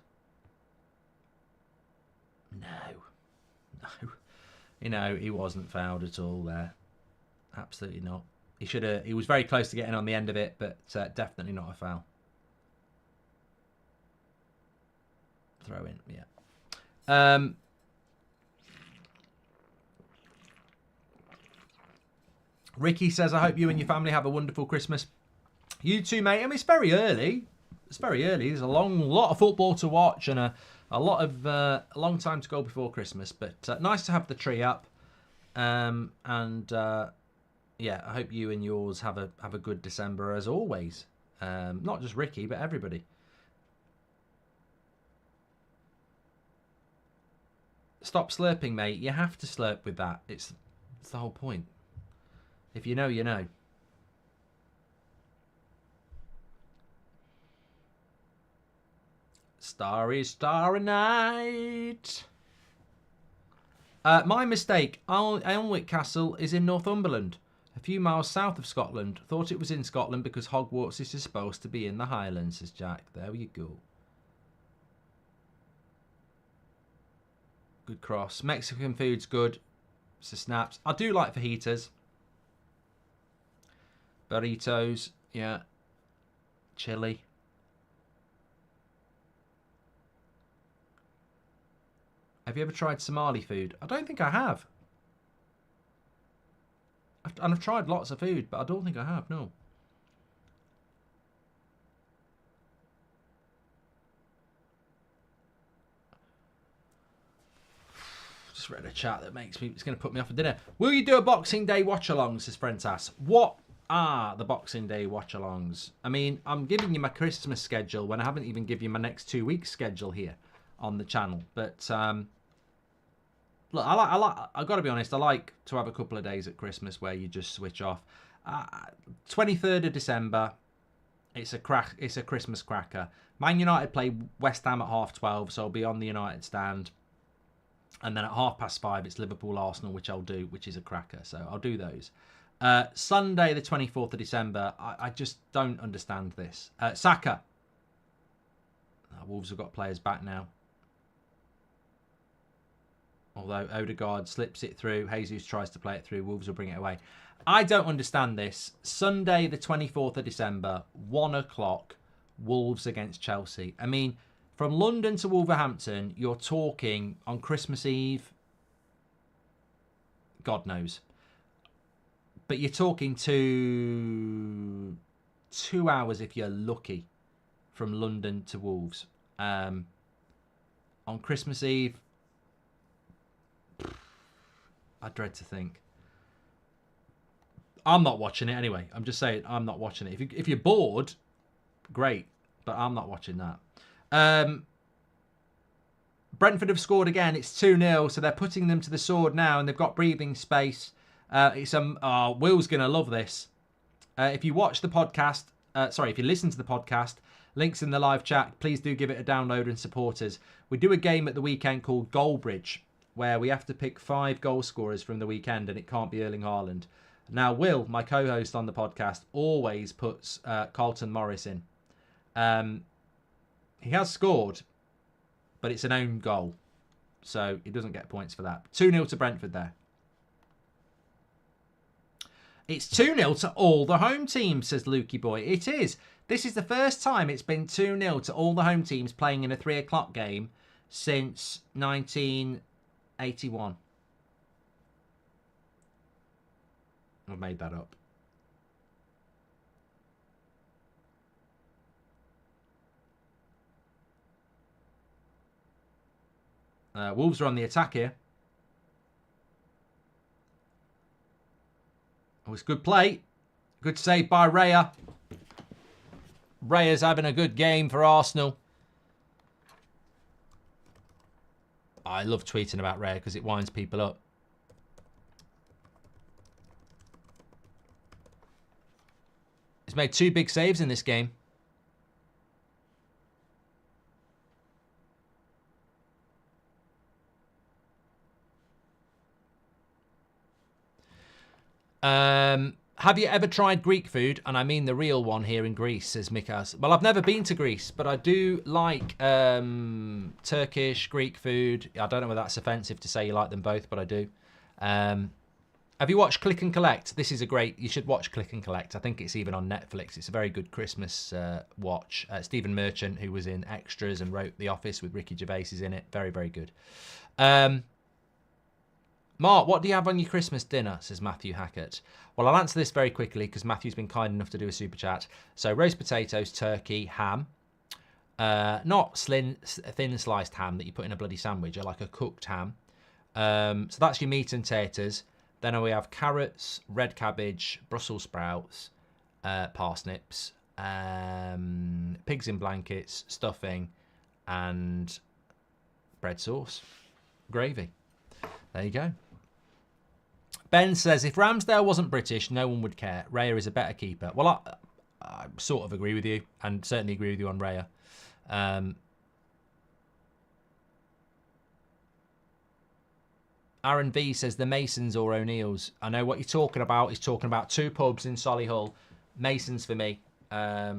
No. You know, he wasn't fouled at all there. Absolutely not. He should have. He was very close to getting on the end of it, but definitely not a foul. Throw in, yeah. Ricky says, I hope you and your family have a wonderful Christmas. You too, mate. I mean, it's very early. It's very early. There's a lot of football to watch and a long time to go before Christmas. But nice to have the tree up. Yeah, I hope you and yours have a good December as always. Not just Ricky, but everybody. Stop slurping, mate. You have to slurp with that. It's the whole point. If you know, you know. Starry, starry night. My mistake. Alnwick Castle is in Northumberland, a few miles south of Scotland. Thought it was in Scotland because Hogwarts is supposed to be in the Highlands, says Jack. There you go. Good cross. Mexican food's good. So snaps. I do like fajitas. Burritos. Yeah. Chili. Have you ever tried Somali food? I don't think I have. And I've tried lots of food, but I don't think I have, no. Just read a chat that makes me... It's going to put me off for dinner. Will you do a Boxing Day watch-along, says Frentas. What are the Boxing Day watch-alongs? I mean, I'm giving you my Christmas schedule when I haven't even given you my next 2 weeks schedule here on the channel. But... look, I've got to be honest, I like to have a couple of days at Christmas where you just switch off. 23rd of December, it's a Christmas cracker. Man United play West Ham at 12:30, so I'll be on the United stand. And then at 5:30, it's Liverpool-Arsenal, which I'll do, which is a cracker. So I'll do those. Sunday, the 24th of December, I just don't understand this. Saka. Wolves have got players back now. Although Odegaard slips it through, Jesus tries to play it through, Wolves will bring it away. I don't understand this. Sunday, the 24th of December, 1 o'clock, Wolves against Chelsea. I mean, from London to Wolverhampton, you're talking on Christmas Eve, God knows. But you're talking 2 hours if you're lucky from London to Wolves. On Christmas Eve, I dread to think. I'm not watching it anyway. I'm just saying I'm not watching it. If you're bored, great, but I'm not watching that. Brentford have scored again. It's 2-0, so they're putting them to the sword now, and they've got breathing space. Will's going to love this. If you watch the podcast, if you listen to the podcast, links in the live chat, please do give it a download and support us. We do a game at the weekend called Goldbridge, where we have to pick 5 goal scorers from the weekend, and it can't be Erling Haaland. Now, Will, my co-host on the podcast, always puts Carlton Morris in. He has scored, but it's an own goal, so he doesn't get points for that. 2-0 to Brentford there. It's 2-0 to all the home teams, says Lukey Boy. It is. This is the first time it's been 2-0 to all the home teams playing in a 3 o'clock game since 1981. I've made that up. Wolves are on the attack here. Oh, it's good play. Good save by Raya. Raya's having a good game for Arsenal. I love tweeting about Raya because it winds people up. He's made 2 big saves in this game. Have you ever tried Greek food? And I mean the real one here in Greece, says Mikas. Well, I've never been to Greece, but I do like Turkish, Greek food. I don't know whether that's offensive to say you like them both, but I do. Have you watched Click and Collect? This is you should watch Click and Collect. I think it's even on Netflix. It's a very good Christmas watch. Stephen Merchant, who was in Extras and wrote The Office with Ricky Gervais, is in it. Very, very good. Mark, what do you have on your Christmas dinner? Says Matthew Hackett. Well, I'll answer this very quickly because Matthew's been kind enough to do a super chat. So roast potatoes, turkey, ham. Not thin sliced ham that you put in a bloody sandwich. I like a cooked ham. So that's your meat and taters. Then we have carrots, red cabbage, Brussels sprouts, parsnips, pigs in blankets, stuffing, and bread sauce. Gravy. There you go. Ben says, if Ramsdale wasn't British, no one would care. Raya is a better keeper. Well, I sort of agree with you, and certainly agree with you on Raya. Aaron V says, the Masons or O'Neills. I know what you're talking about. He's talking about 2 pubs in Solihull. Masons for me. I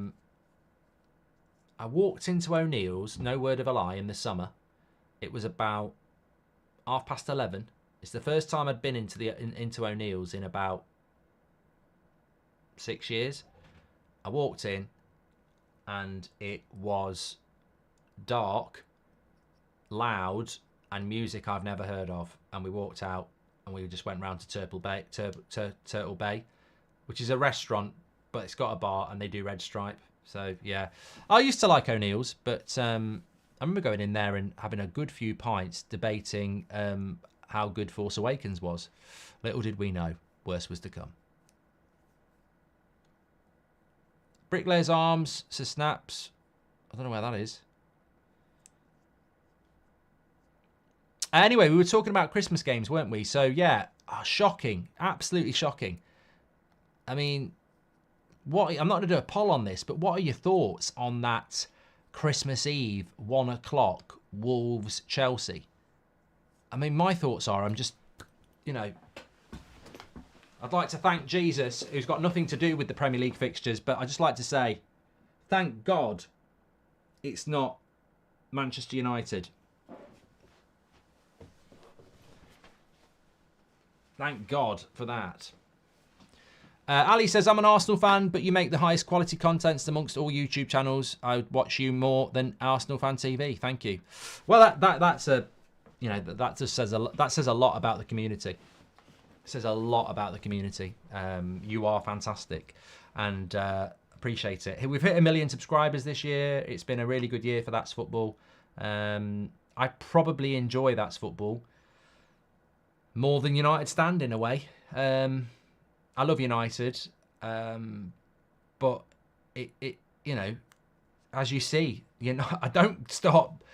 walked into O'Neill's, no word of a lie, in the summer. It was about 11:30. It's the first time I'd been into O'Neill's in about 6 years. I walked in and it was dark, loud, and music I've never heard of. And we walked out and we just went round to Turtle Bay, which is a restaurant, but it's got a bar and they do Red Stripe. So yeah, I used to like O'Neill's, but I remember going in there and having a good few pints debating how good Force Awakens was. Little did we know, worse was to come. Bricklayer's Arms says Snaps. I don't know where that is. Anyway, we were talking about Christmas games, weren't we? So yeah, shocking, absolutely shocking. I mean, I'm not going to do a poll on this, but what are your thoughts on that Christmas Eve, 1 o'clock, Wolves, Chelsea? I mean, my thoughts are, I'm just, I'd like to thank Jesus, who's got nothing to do with the Premier League fixtures, but I'd just like to say, thank God it's not Manchester United. Thank God for that. Ali says, I'm an Arsenal fan, but you make the highest quality contents amongst all YouTube channels. I would watch you more than Arsenal Fan TV. Thank you. Well, that's a, that just says a lot about the community. It says a lot about the community. You are fantastic, and appreciate it. We've hit 1 million subscribers this year. It's been a really good year for That's Football. I probably enjoy That's Football more than United Stand in a way. I love United, but it you know, as you see, I don't stop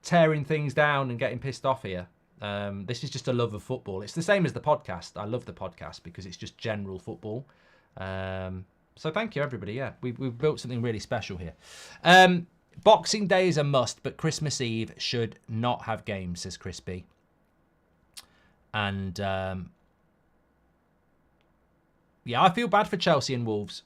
tearing things down and getting pissed off here. This is just a love of football. It's the same as the podcast. I love the podcast because it's just general football. So thank you, everybody. Yeah, we've built something really special here. Boxing Day is a must, but Christmas Eve should not have games, says Crispy. And yeah, I feel bad for Chelsea and Wolves.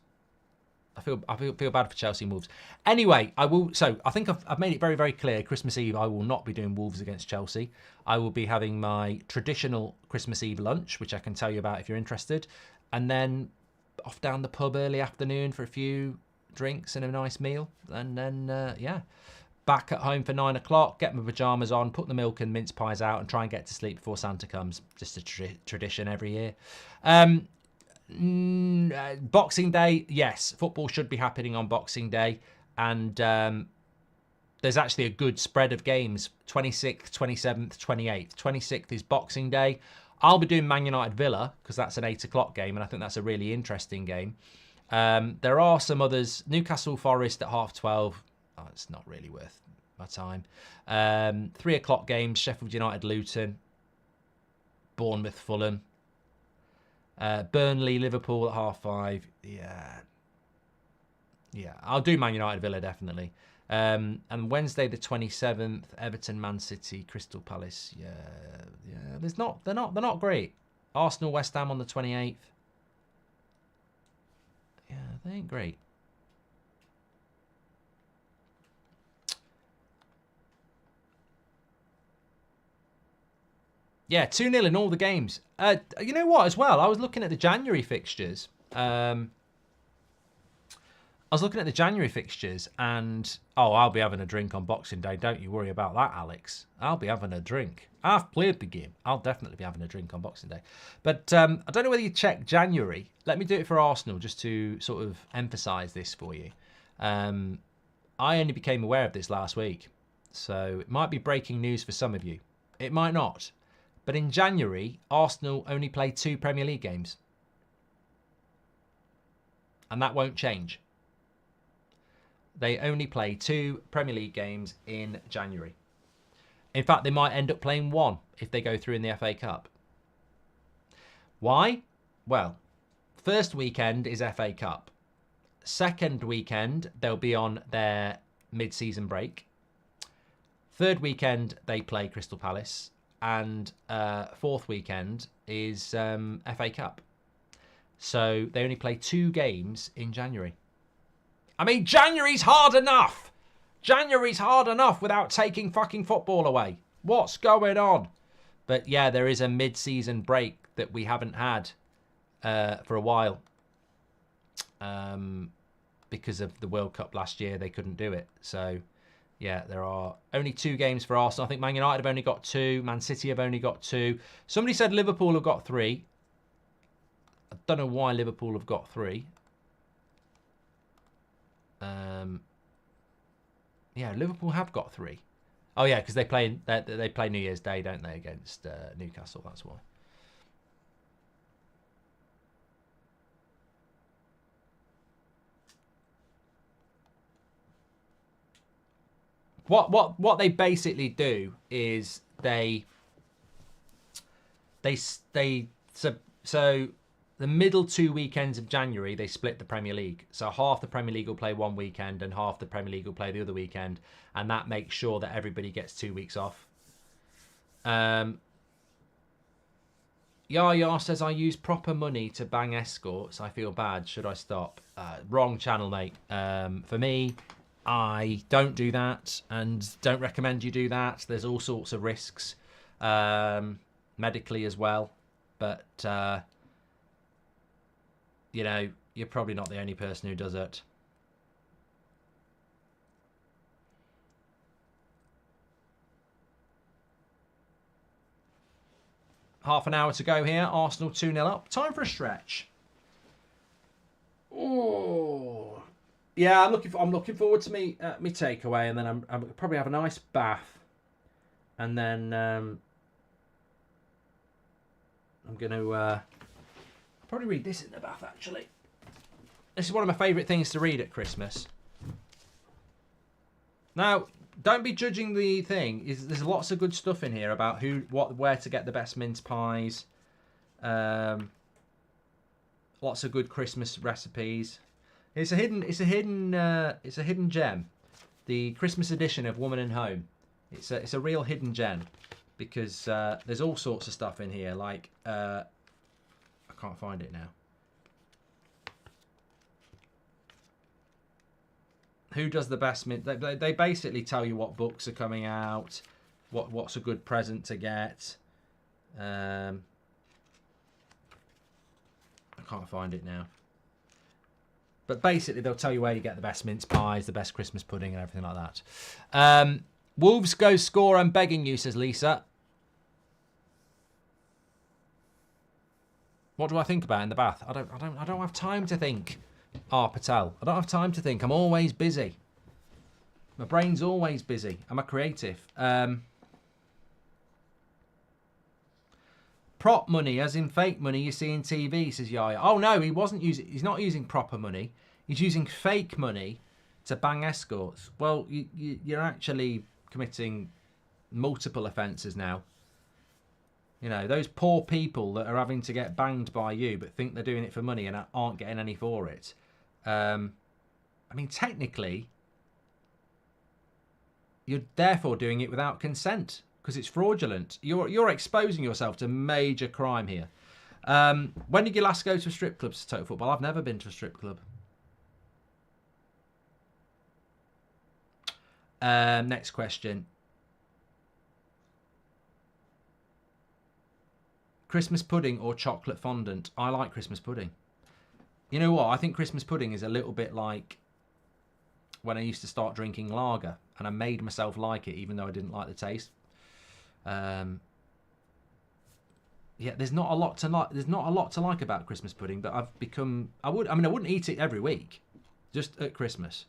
I feel bad for Chelsea and Wolves. Anyway, I will. So I think I've made it very, very clear. Christmas Eve, I will not be doing Wolves against Chelsea. I will be having my traditional Christmas Eve lunch, which I can tell you about if you're interested, and then off down the pub early afternoon for a few drinks and a nice meal, and then back at home for 9 o'clock. Get my pajamas on, put the milk and mince pies out, and try and get to sleep before Santa comes. Just a tradition every year. Boxing Day, yes, football should be happening on Boxing Day, and there's actually a good spread of games. 26th, 27th, 28th. 26th is Boxing Day. I'll be doing Man United Villa because that's an 8 o'clock game, and I think that's a really interesting game. There are some others. Newcastle Forest at 12:30. Oh, it's not really worth my time. 3 o'clock games. Sheffield United Luton. Bournemouth Fulham. Burnley Liverpool at 5:30. Yeah, I'll do Man United Villa definitely. And Wednesday the 27th, Everton Man City Crystal Palace. Yeah. They're not great. Arsenal West Ham on the 28th. Yeah, they ain't great. Yeah, 2-0 in all the games. You know what, as well? I was looking at the January fixtures. And I'll be having a drink on Boxing Day. Don't you worry about that, Alex. I'll be having a drink. I've played the game. I'll definitely be having a drink on Boxing Day. But I don't know whether you checked January. Let me do it for Arsenal just to sort of emphasise this for you. I only became aware of this last week. So it might be breaking news for some of you. It might not. But in January, Arsenal only play 2 Premier League games. And that won't change. They only play 2 Premier League games in January. In fact, they might end up playing 1 if they go through in the FA Cup. Why? Well, first weekend is FA Cup. Second weekend, they'll be on their mid-season break. Third weekend, they play Crystal Palace. And fourth weekend is FA Cup. So they only play 2 games in January. I mean, January's hard enough. January's hard enough without taking fucking football away. What's going on? But yeah, there is a mid-season break that we haven't had for a while. Because of the World Cup last year, they couldn't do it. So yeah, there are only 2 games for Arsenal. I think Man United have only got 2. Man City have only got 2. Somebody said Liverpool have got 3. I don't know why Liverpool have got 3. Yeah, Liverpool have got 3. Oh yeah, because they play New Year's Day, don't they, against Newcastle? That's why. What they basically do is so the middle 2 weekends of January they split the Premier League. So half the Premier League will play one weekend and half the Premier League will play the other weekend, and that makes sure that everybody gets 2 weeks off. Yaya says, I use proper money to bang escorts. I feel bad. Should I stop? Wrong channel, mate. For me, I don't do that and don't recommend you do that. There's all sorts of risks, medically as well. But, you know, you're probably not the only person who does it. Half an hour to go here. Arsenal 2-0 up. Time for a stretch. Oh, yeah. I'm looking forward to me takeaway, and then I'm probably have a nice bath, and then I'm gonna Probably read this in the bath, actually. This is one of my favourite things to read at Christmas. Now, don't be judging the thing. There's lots of good stuff in here about where to get the best mince pies. Lots of good Christmas recipes. It's a hidden gem. The Christmas edition of Woman and Home. It's a real hidden gem because there's all sorts of stuff in here. Like I can't find it now. Who does the best mint? They basically tell you what books are coming out, what's a good present to get. I can't find it now. But basically, they'll tell you where you get the best mince pies, the best Christmas pudding, and everything like that. Wolves go score. I'm begging you, says Lisa. What do I think about in the bath? I don't have time to think. Patel. I don't have time to think. I'm always busy. My brain's always busy. I'm a creative. Prop money, as in fake money you see in TV, says Yaya. Oh no, he's not using proper money. He's using fake money to bang escorts. Well, you're actually committing multiple offences now. You know, those poor people that are having to get banged by you but think they're doing it for money and aren't getting any for it. I mean, technically, you're therefore doing it without consent because it's fraudulent. You're exposing yourself to major crime here. When did you last go to a strip club, Total Football? I've never been to a strip club. Next question. Christmas pudding or chocolate fondant? I like Christmas pudding. You know what? I think Christmas pudding is a little bit like when I used to start drinking lager, and I made myself like it, even though I didn't like the taste. Yeah, there's not a lot to like. There's not a lot to like about Christmas pudding, but I've become. I wouldn't eat it every week, just at Christmas.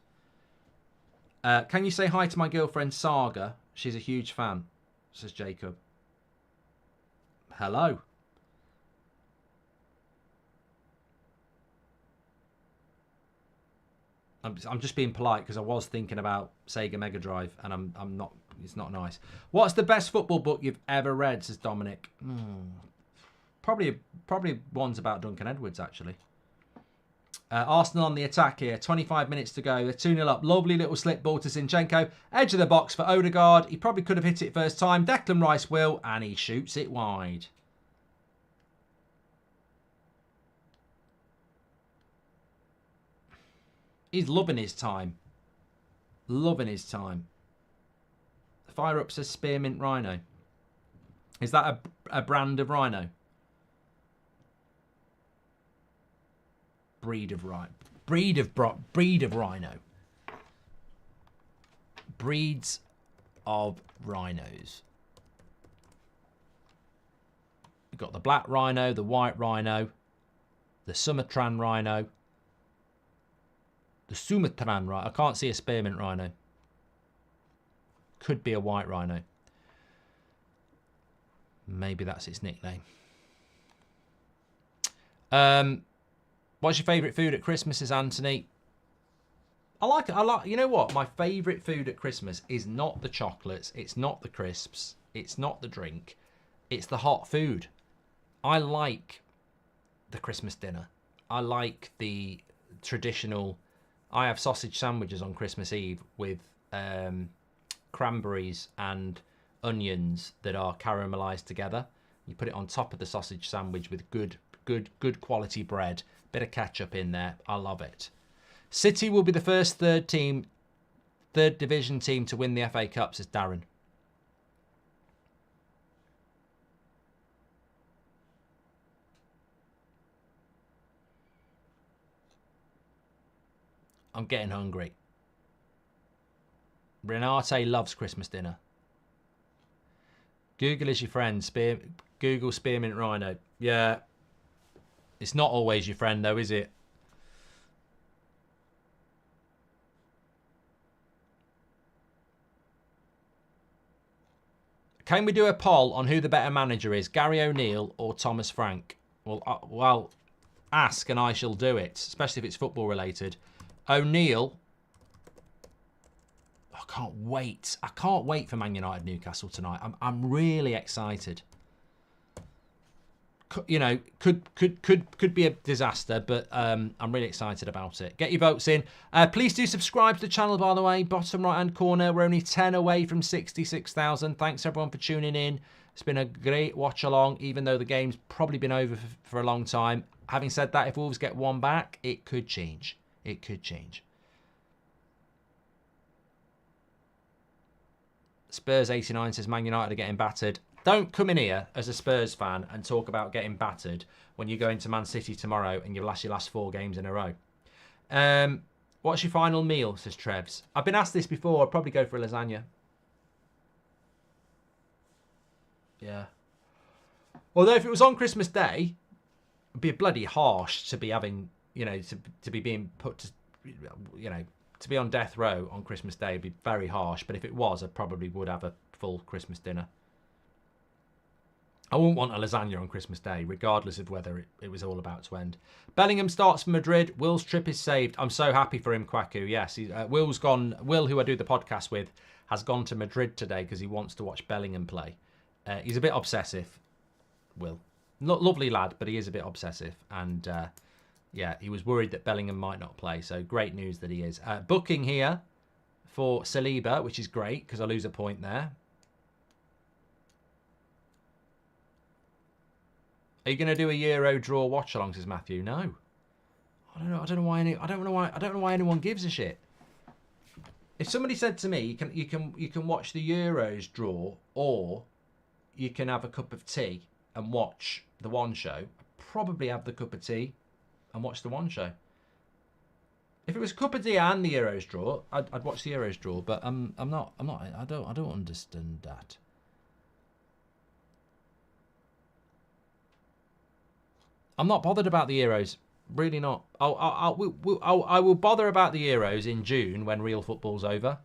Can you say hi to my girlfriend Saga? She's a huge fan, says Jacob. Hello. I'm just being polite because I was thinking about Sega Mega Drive and I'm not. It's not nice. What's the best football book you've ever read? Says Dominic. Probably one's about Duncan Edwards actually. Arsenal on the attack here. 25 minutes to go. They're 2-0 up. Lovely little slip ball to Zinchenko. Edge of the box for Odegaard. He probably could have hit it first time. Declan Rice will, and he shoots it wide. He's loving his time. Loving his time. Fire up says Spearmint Rhino. Is that a brand of rhino? Breed of rhino. Breed of rhino. Breeds of rhinos. We've got the black rhino, the white rhino, the Sumatran rhino. The Sumatran rhino. I can't see a spearmint rhino. Could be a white rhino. Maybe that's its nickname. What's your favourite food at Christmas, is Anthony? I like it. You know what? My favourite food at Christmas is not the chocolates. It's not the crisps. It's not the drink. It's the hot food. I like the Christmas dinner. I like the traditional. I have sausage sandwiches on Christmas Eve with cranberries and onions that are caramelized together. You put it on top of the sausage sandwich with good quality bread. Bit of ketchup in there. I love it. City will be the first third division team to win the FA Cup, says Darren. I'm getting hungry. Renate loves Christmas dinner. Google is your friend. Google Spearmint Rhino. Yeah. It's not always your friend though, is it? Can we do a poll on who the better manager is, Gary O'Neill or Thomas Frank? Well, ask and I shall do it, especially if it's football related. O'Neill. I can't wait. I can't wait for Man United Newcastle tonight. I'm really excited. You know, could be a disaster, but I'm really excited about it. Get your votes in. Please do subscribe to the channel, by the way. Bottom right-hand corner. We're only 10 away from 66,000. Thanks, everyone, for tuning in. It's been a great watch-along, even though the game's probably been over for a long time. Having said that, if Wolves get one back, it could change. It could change. Spurs 89 says Man United are getting battered. Don't come in here as a Spurs fan and talk about getting battered when you go into Man City tomorrow and you've lost your last 4 games in a row. What's your final meal, says Trebs. I've been asked this before. I'd probably go for a lasagna. Yeah. Although if it was on Christmas Day, it'd be bloody harsh to be having, you know, to be being put to, you know, to be on death row on Christmas Day would be very harsh. But if it was, I probably would have a full Christmas dinner. I wouldn't want a lasagna on Christmas Day, regardless of whether it was all about to end. Bellingham starts for Madrid. Will's trip is saved. I'm so happy for him, Kwaku. Yes, Will's gone. Will, who I do the podcast with, has gone to Madrid today because he wants to watch Bellingham play. He's a bit obsessive, Will. Lovely lad, but he is a bit obsessive. And, yeah, he was worried that Bellingham might not play. So great news that he is. Booking here for Saliba, which is great because I lose a point there. Are you going to do a Euro draw watch along? Says Matthew. No, I don't know. I don't know why anyone gives a shit. If somebody said to me, you can watch the Euros draw, or you can have a cup of tea and watch the one show, I'd probably have the cup of tea and watch the one show. If it was a cup of tea and the Euros draw, I'd watch the Euros draw. But I don't understand that. I'm not bothered about the Euros. Really not. I will bother about the Euros in June when real football's over.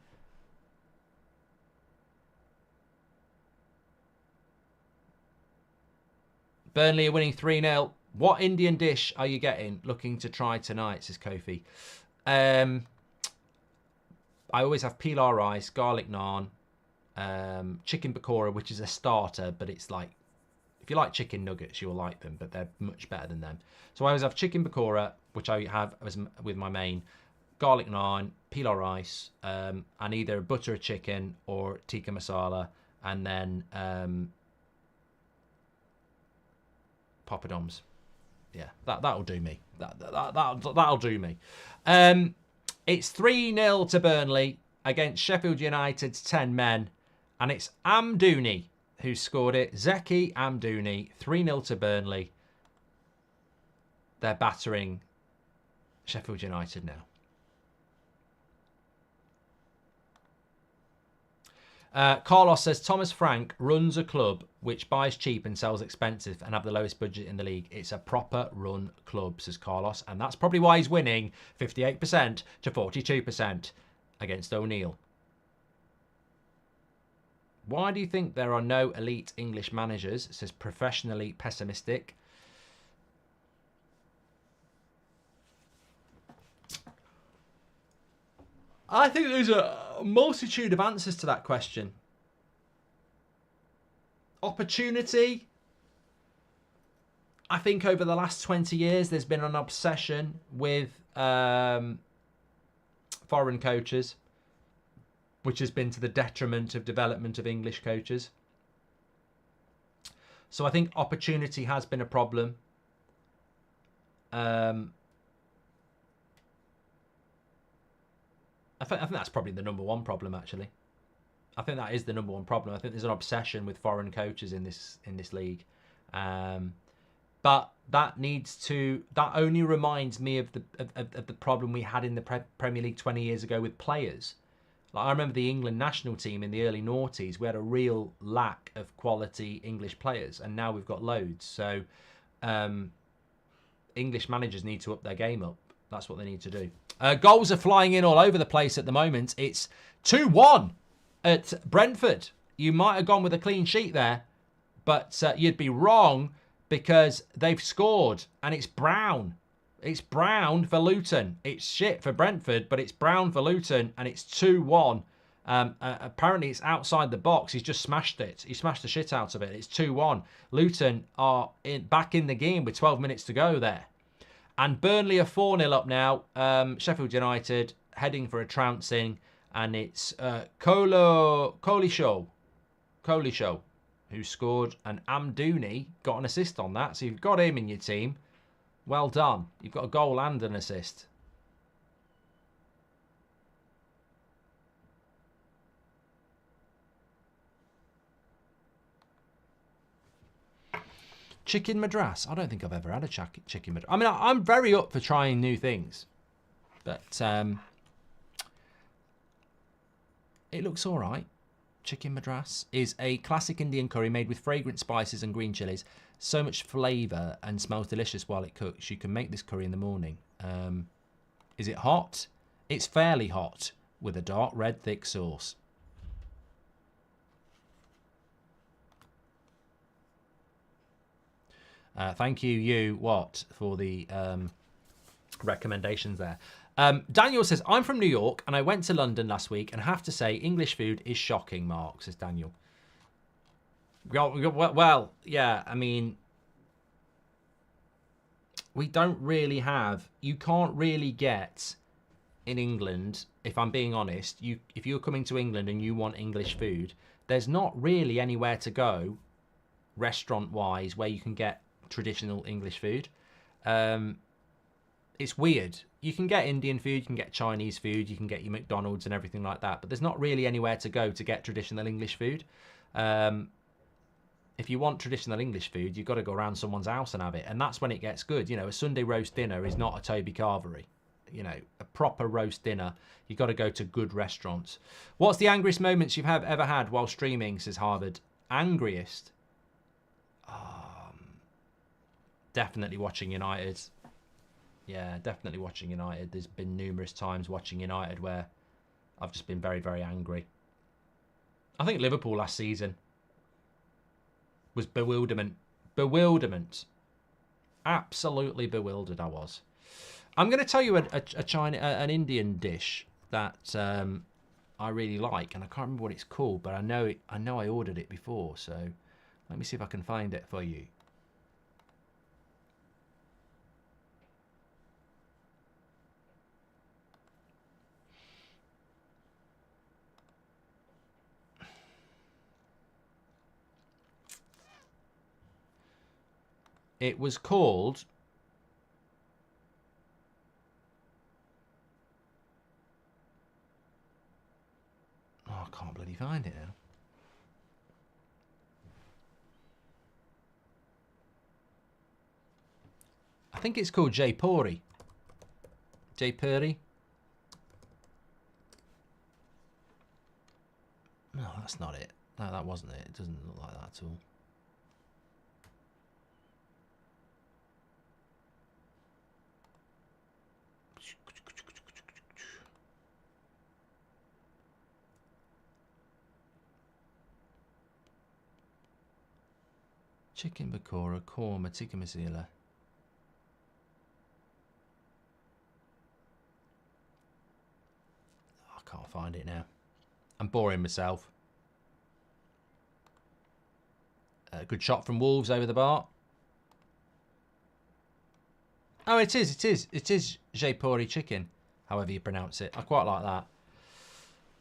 Burnley are winning 3-0. What Indian dish are you getting? Looking to try tonight, says Kofi. I always have pilau rice, garlic naan, chicken pakora, which is a starter, but it's like, if you like chicken nuggets, you'll like them, but they're much better than them. So I always have chicken pakora, which I have with my main, garlic naan, pilau rice, and either butter a chicken or tikka masala, and then poppadoms. Yeah, that'll do me. That'll do me. It's 3-0 to Burnley against Sheffield United's 10 men, and it's Amdouni who scored it. Zeki Amdouni, 3-0 to Burnley. They're battering Sheffield United now. Carlos says, Thomas Frank runs a club which buys cheap and sells expensive and have the lowest budget in the league. It's a proper run club, says Carlos. And that's probably why he's winning 58% to 42% against O'Neill. Why do you think there are no elite English managers? Says Professionally Pessimistic. I think there's a multitude of answers to that question. Opportunity. I think over the last 20 years, there's been an obsession with foreign coaches, which has been to the detriment of development of English coaches. So I think opportunity has been a problem. I think that's probably the number one problem, actually. I think that is the number one problem. I think there's an obsession with foreign coaches in this league. But that only reminds me of the problem we had in the Premier League 20 years ago with players. Like, I remember the England national team in the early noughties. We had a real lack of quality English players, and now we've got loads. So English managers need to up their game up. That's what they need to do. Goals are flying in all over the place at the moment. It's 2-1 at Brentford. You might have gone with a clean sheet there, but you'd be wrong because they've scored and it's brown. It's brown for Luton. It's shit for Brentford, but it's brown for Luton and it's 2-1. Apparently it's outside the box. He's just smashed it. He smashed the shit out of it. It's 2-1. Luton are back in the game with 12 minutes to go there. And Burnley are 4-0 up now. Sheffield United heading for a trouncing. And it's Colisho, who scored. And Amdouni got an assist on that. So you've got him in your team. Well done. You've got a goal and an assist. Chicken Madras. I don't think I've ever had a chicken Madras. I mean, I'm very up for trying new things. But it looks all right. Chicken Madras is a classic Indian curry made with fragrant spices and green chilies. So much flavour and smells delicious while it cooks. You can make this curry in the morning. Is it hot? It's fairly hot with a dark red thick sauce. Thank you, for the recommendations there. Daniel says, I'm from New York and I went to London last week and have to say English food is shocking, Mark, says Daniel. Well, yeah, I mean, we don't really have, you can't really get in England, if I'm being honest, if you're coming to England and you want English food, there's not really anywhere to go, restaurant-wise, where you can get traditional English food. It's weird. You can get Indian food, you can get Chinese food, you can get your McDonald's and everything like that, but there's not really anywhere to go to get traditional English food. If you want traditional English food, you've got to go around someone's house and have it, and that's when it gets good. You know, a Sunday roast dinner is not a Toby Carvery. You know, a proper roast dinner, you've got to go to good restaurants. What's the angriest moments you've ever had while streaming, says Harvard? Angriest? Definitely watching United. Yeah, definitely watching United. There's been numerous times watching United where I've just been very, very angry. I think Liverpool last season was bewilderment. Bewilderment. Absolutely bewildered I was. I'm going to tell you an Indian dish that I really like, and I can't remember what it's called, but I know I ordered it before, so let me see if I can find it for you. It was called... Oh, I can't bloody find it now. I think it's called Jaipuri. Jaipuri? No, that's not it. No, that wasn't it. It doesn't look like that at all. Chicken pakora, korma, tikka masala. I can't find it now. I'm boring myself. Good shot from Wolves over the bar. Oh, it is Jaipuri chicken, however you pronounce it. I quite like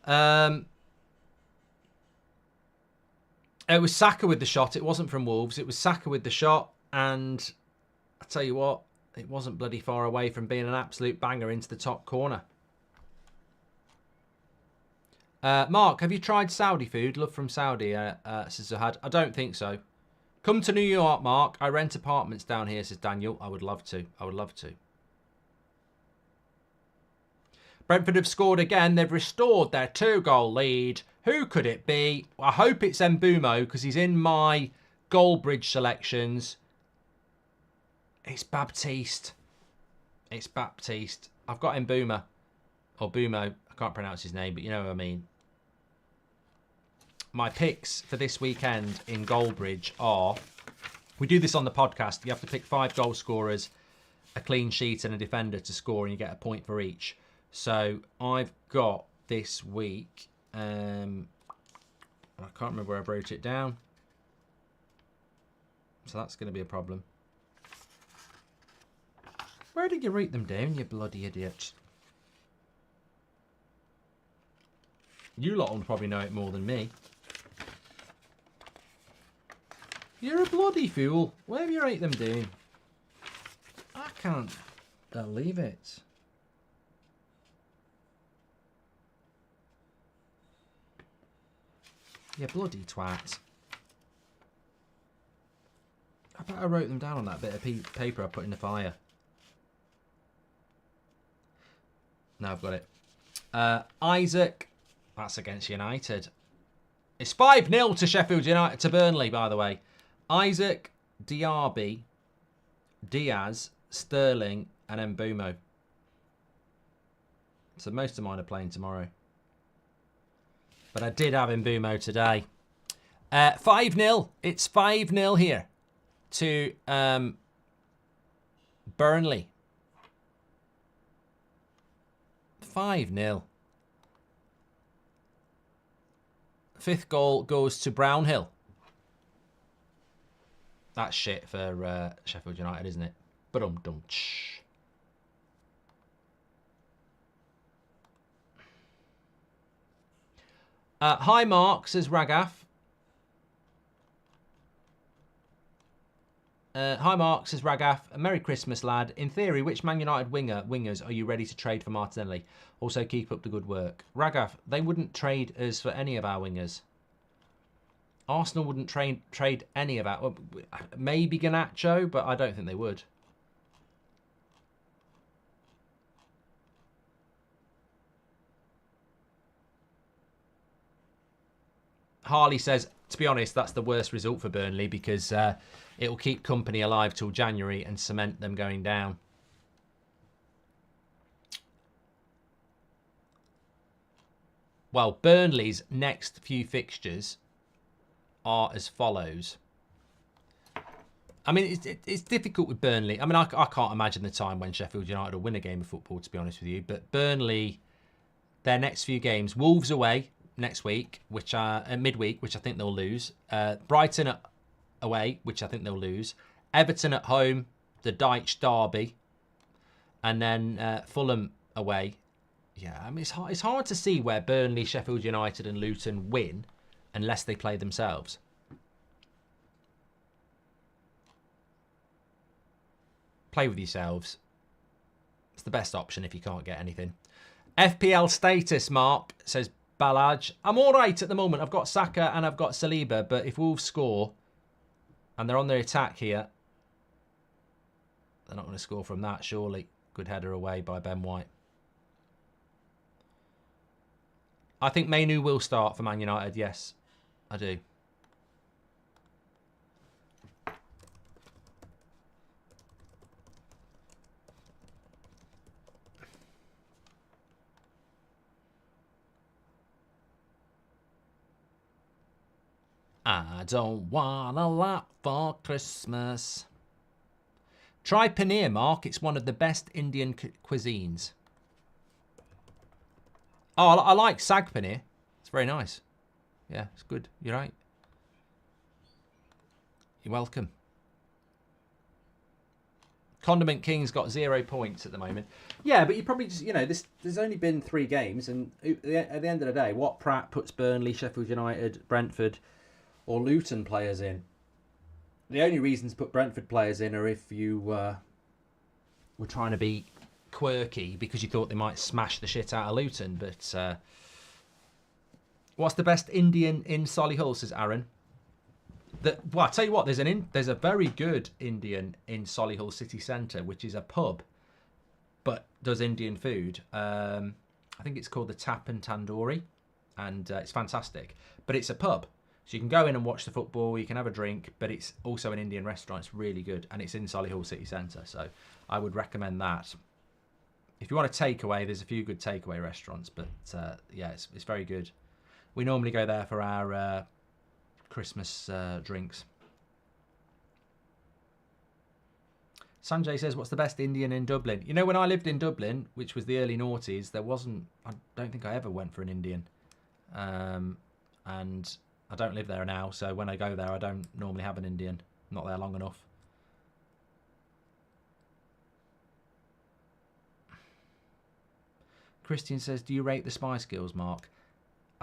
that. It was Saka with the shot. It wasn't from Wolves. It was Saka with the shot. And I tell you what, it wasn't bloody far away from being an absolute banger into the top corner. Mark, have you tried Saudi food? Love from Saudi, says Zahad. I don't think so. Come to New York, Mark. I rent apartments down here, says Daniel. I would love to. I would love to. Brentford have scored again. They've restored their 2-goal lead. Who could it be? I hope it's Mbumo because he's in my Goldbridge selections. It's Baptiste. It's Baptiste. I've got Mbumo. Or Bumo. I can't pronounce his name, but you know what I mean. My picks for this weekend in Goldbridge are We do this on the podcast. You have to pick 5 goal scorers, a clean sheet and a defender to score, and you get a point for each. So I've got this week, I can't remember where I wrote it down. So that's going to be a problem. Where did you write them down, you bloody idiots? You lot will probably know it more than me. You're a bloody fool. Where have you write them down? I can't believe it. You bloody twat. I bet I wrote them down on that bit of paper I put in the fire. No, I've got it. Isaac, that's against United. It's 5-0 to Sheffield United, to Burnley, by the way. Isaac, Diaby, Diaz, Sterling, and Mbumo. So most of mine are playing tomorrow. But I did have Mbumo today. 5-0. It's 5-0 here to Burnley. 5-0. 5th goal goes to Brownhill. That's shit for Sheffield United, isn't it? Ba-dum-dum-tsh. Hi, Mark, says Ragaf. Hi, Mark, says Ragaf. Merry Christmas, lad. In theory, which Man United wingers are you ready to trade for Martinelli? Also, keep up the good work. Ragaf, they wouldn't trade us for any of our wingers. Arsenal wouldn't trade any of our... Maybe Garnacho, but I don't think they would. Harley says, to be honest, that's the worst result for Burnley because it will keep company alive till January and cement them going down. Well, Burnley's next few fixtures are as follows. I mean, it's difficult with Burnley. I mean, I can't imagine the time when Sheffield United will win a game of football, to be honest with you. But Burnley, their next few games, Wolves away next week, which are midweek, which I think they'll lose. Brighton away, which I think they'll lose. Everton at home, the Dyche derby, and then Fulham away. Yeah, I mean it's hard to see where Burnley, Sheffield United, and Luton win unless they play themselves. Play with yourselves. It's the best option if you can't get anything. FPL status, Mark, says Balaj. I'm all right at the moment. I've got Saka and I've got Saliba, but if Wolves score and they're on their attack here, they're not going to score from that, surely. Good header away by Ben White. I think Mainu will start for Man United, yes. I do. I don't want a lot for Christmas. Try paneer, Mark. It's one of the best Indian cuisines. Oh, I like sag paneer. It's very nice. Yeah, it's good. You're right. You're welcome. Condiment King's got 0 points at the moment. Yeah, but you probably just, you know, there's only been 3 games, and at the end of the day, Wat Pratt puts Burnley, Sheffield United, Brentford, or Luton players in. The only reasons to put Brentford players in are if you were trying to be quirky because you thought they might smash the shit out of Luton. But what's the best Indian in Solihull, says Aaron? Well, I'll tell you what, there's a very good Indian in Solihull city centre, which is a pub, but does Indian food. I think it's called the Tap and Tandoori, and it's fantastic. But it's a pub, so you can go in and watch the football, you can have a drink, but it's also an Indian restaurant. It's really good, and it's in Solihull city centre, so I would recommend that. If you want a takeaway, there's a few good takeaway restaurants, but yeah, it's very good. We normally go there for our Christmas drinks. Sanjay says, what's the best Indian in Dublin? You know, when I lived in Dublin, which was the early noughties, there wasn't... I don't think I ever went for an Indian. And I don't live there now, so when I go there, I don't normally have an Indian. I'm not there long enough. Christian says, do you rate the Spice Girls, Mark?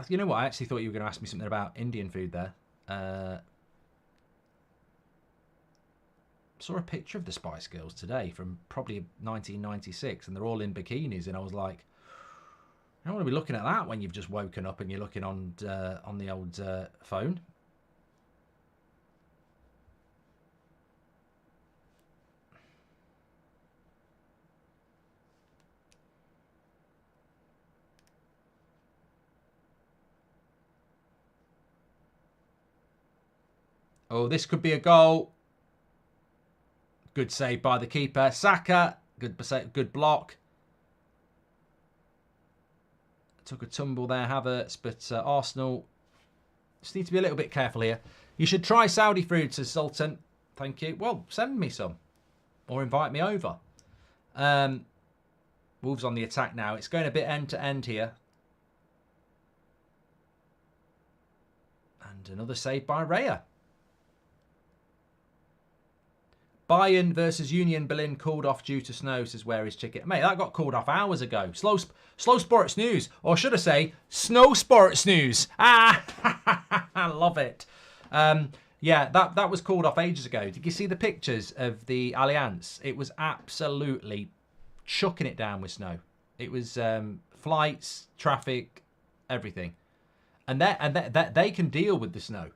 You know what? I actually thought you were going to ask me something about Indian food there. Saw a picture of the Spice Girls today from probably 1996, and they're all in bikinis, and I was like, I don't want to be looking at that when you've just woken up and you're looking on the old phone. Oh, this could be a goal. Good save by the keeper. Saka, good block. Took a tumble there, Havertz, but Arsenal just need to be a little bit careful here. You should try Saudi food, says Sultan. Thank you. Well, send me some. Or invite me over. Wolves on the attack now. It's going a bit end-to-end here. And another save by Raya. Bayern versus Union Berlin called off due to snow, says Where is Chicken? Mate, that got called off hours ago. Slow Sports News. Or should I say, Snow Sports News. Ah, I love it. Yeah, that was called off ages ago. Did you see the pictures of the Allianz? It was absolutely chucking it down with snow. It was flights, traffic, everything. And they can deal with the snow.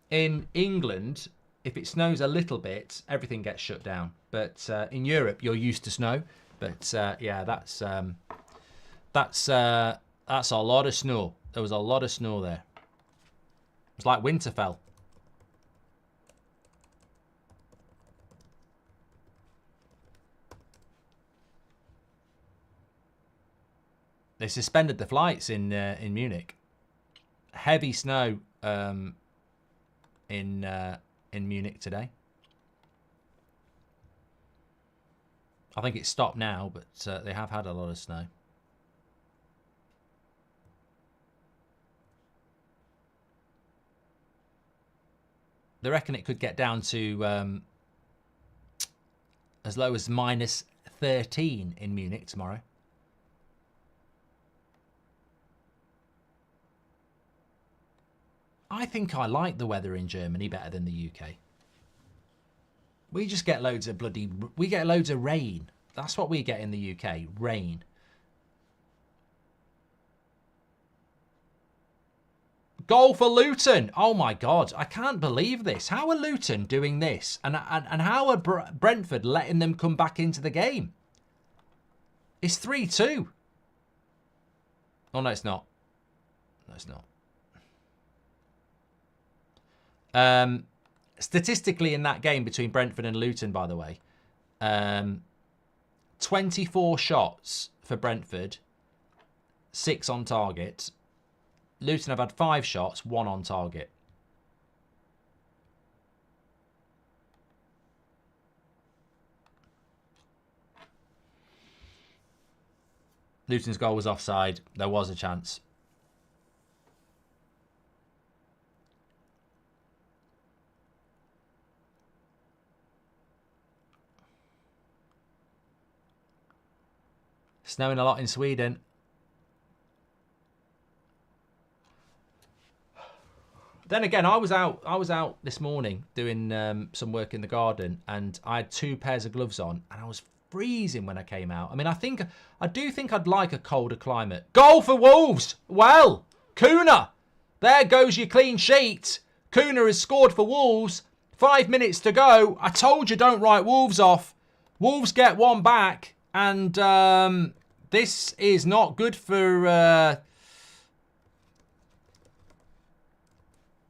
In England, if it snows a little bit, everything gets shut down. But in Europe, you're used to snow. But yeah, that's a lot of snow. There was a lot of snow there. It's like Winterfell. They suspended the flights in Munich. Heavy snow in Munich today. I think it's stopped now, but they have had a lot of snow. They reckon it could get down to as low as minus 13 in Munich tomorrow. I think I like the weather in Germany better than the UK. We just get loads of we get loads of rain. That's what we get in the UK, rain. Goal for Luton. Oh my God, I can't believe this. How are Luton doing this? And how are Brentford letting them come back into the game? It's 3-2. Oh no, it's not. No, it's not. Statistically in that game between Brentford and Luton, by the way, 24 shots for Brentford, 6 on target. Luton have had 5 shots, 1 on target. Luton's goal was offside. There was a chance. Snowing a lot in Sweden. Then again, I was out this morning doing some work in the garden, and I had 2 pairs of gloves on, and I was freezing when I came out. I mean, I do think I'd like a colder climate. Goal for Wolves. Well, Kuna. There goes your clean sheet. Kuna has scored for Wolves. 5 minutes to go. I told you don't write Wolves off. Wolves get 1 back, and this is not good for.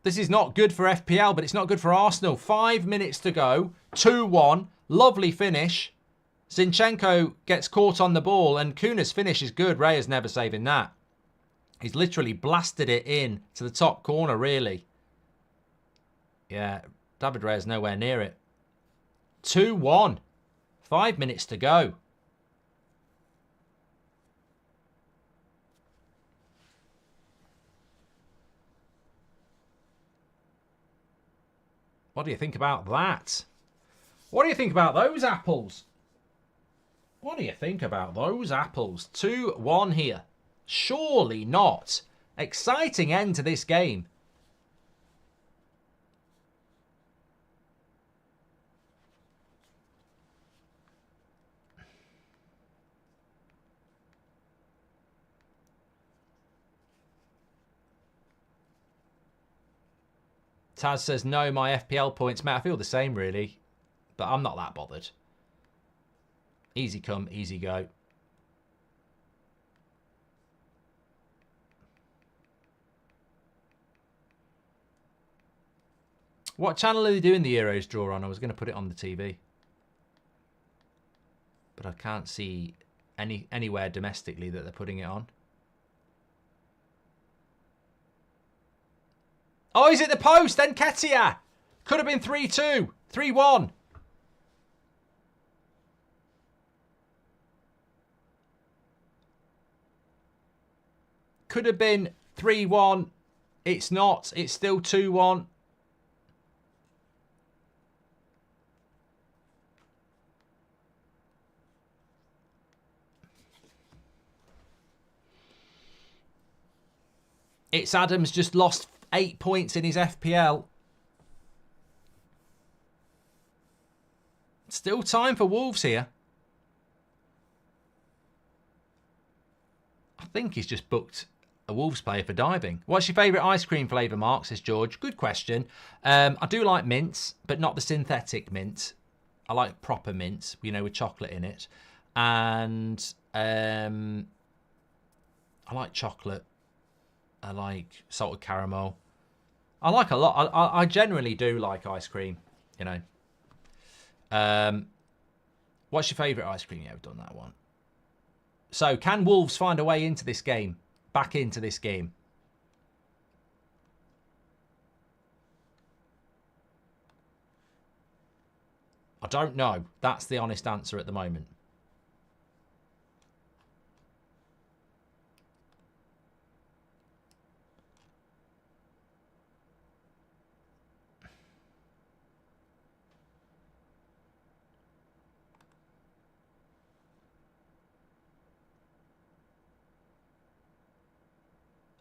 This is not good for FPL, but it's not good for Arsenal. 5 minutes to go. 2-1. Lovely finish. Zinchenko gets caught on the ball, and Kuna's finish is good. Raya's never saving that. He's literally blasted it in to the top corner, really. Yeah, David Raya's nowhere near it. 2-1. 5 minutes to go. What do you think about that? What do you think about those apples? What do you think about those apples? 2-1 here. Surely not. Exciting end to this game. Taz says, no, my FPL points. Mate, I feel the same, really. But I'm not that bothered. Easy come, easy go. What channel are they doing the Euros draw on? I was going to put it on the TV. But I can't see anywhere domestically that they're putting it on. Oh, he's at the post. Nketiah. Could have been 3-2. 3-1. Could have been 3-1. It's not. It's still 2-1. It's Adams just lost 8 points in his FPL. Still time for Wolves here. I think he's just booked a Wolves player for diving. What's your favourite ice cream flavour, Mark? Says George. Good question. I do like mints, but not the synthetic mint. I like proper mint, you know, with chocolate in it. And I like chocolate. I like salted caramel. I like a lot. I generally do like ice cream, you know. What's your favourite ice cream? Yeah, we've done that one. So, can Wolves find a way into this game? Back into this game? I don't know. That's the honest answer at the moment.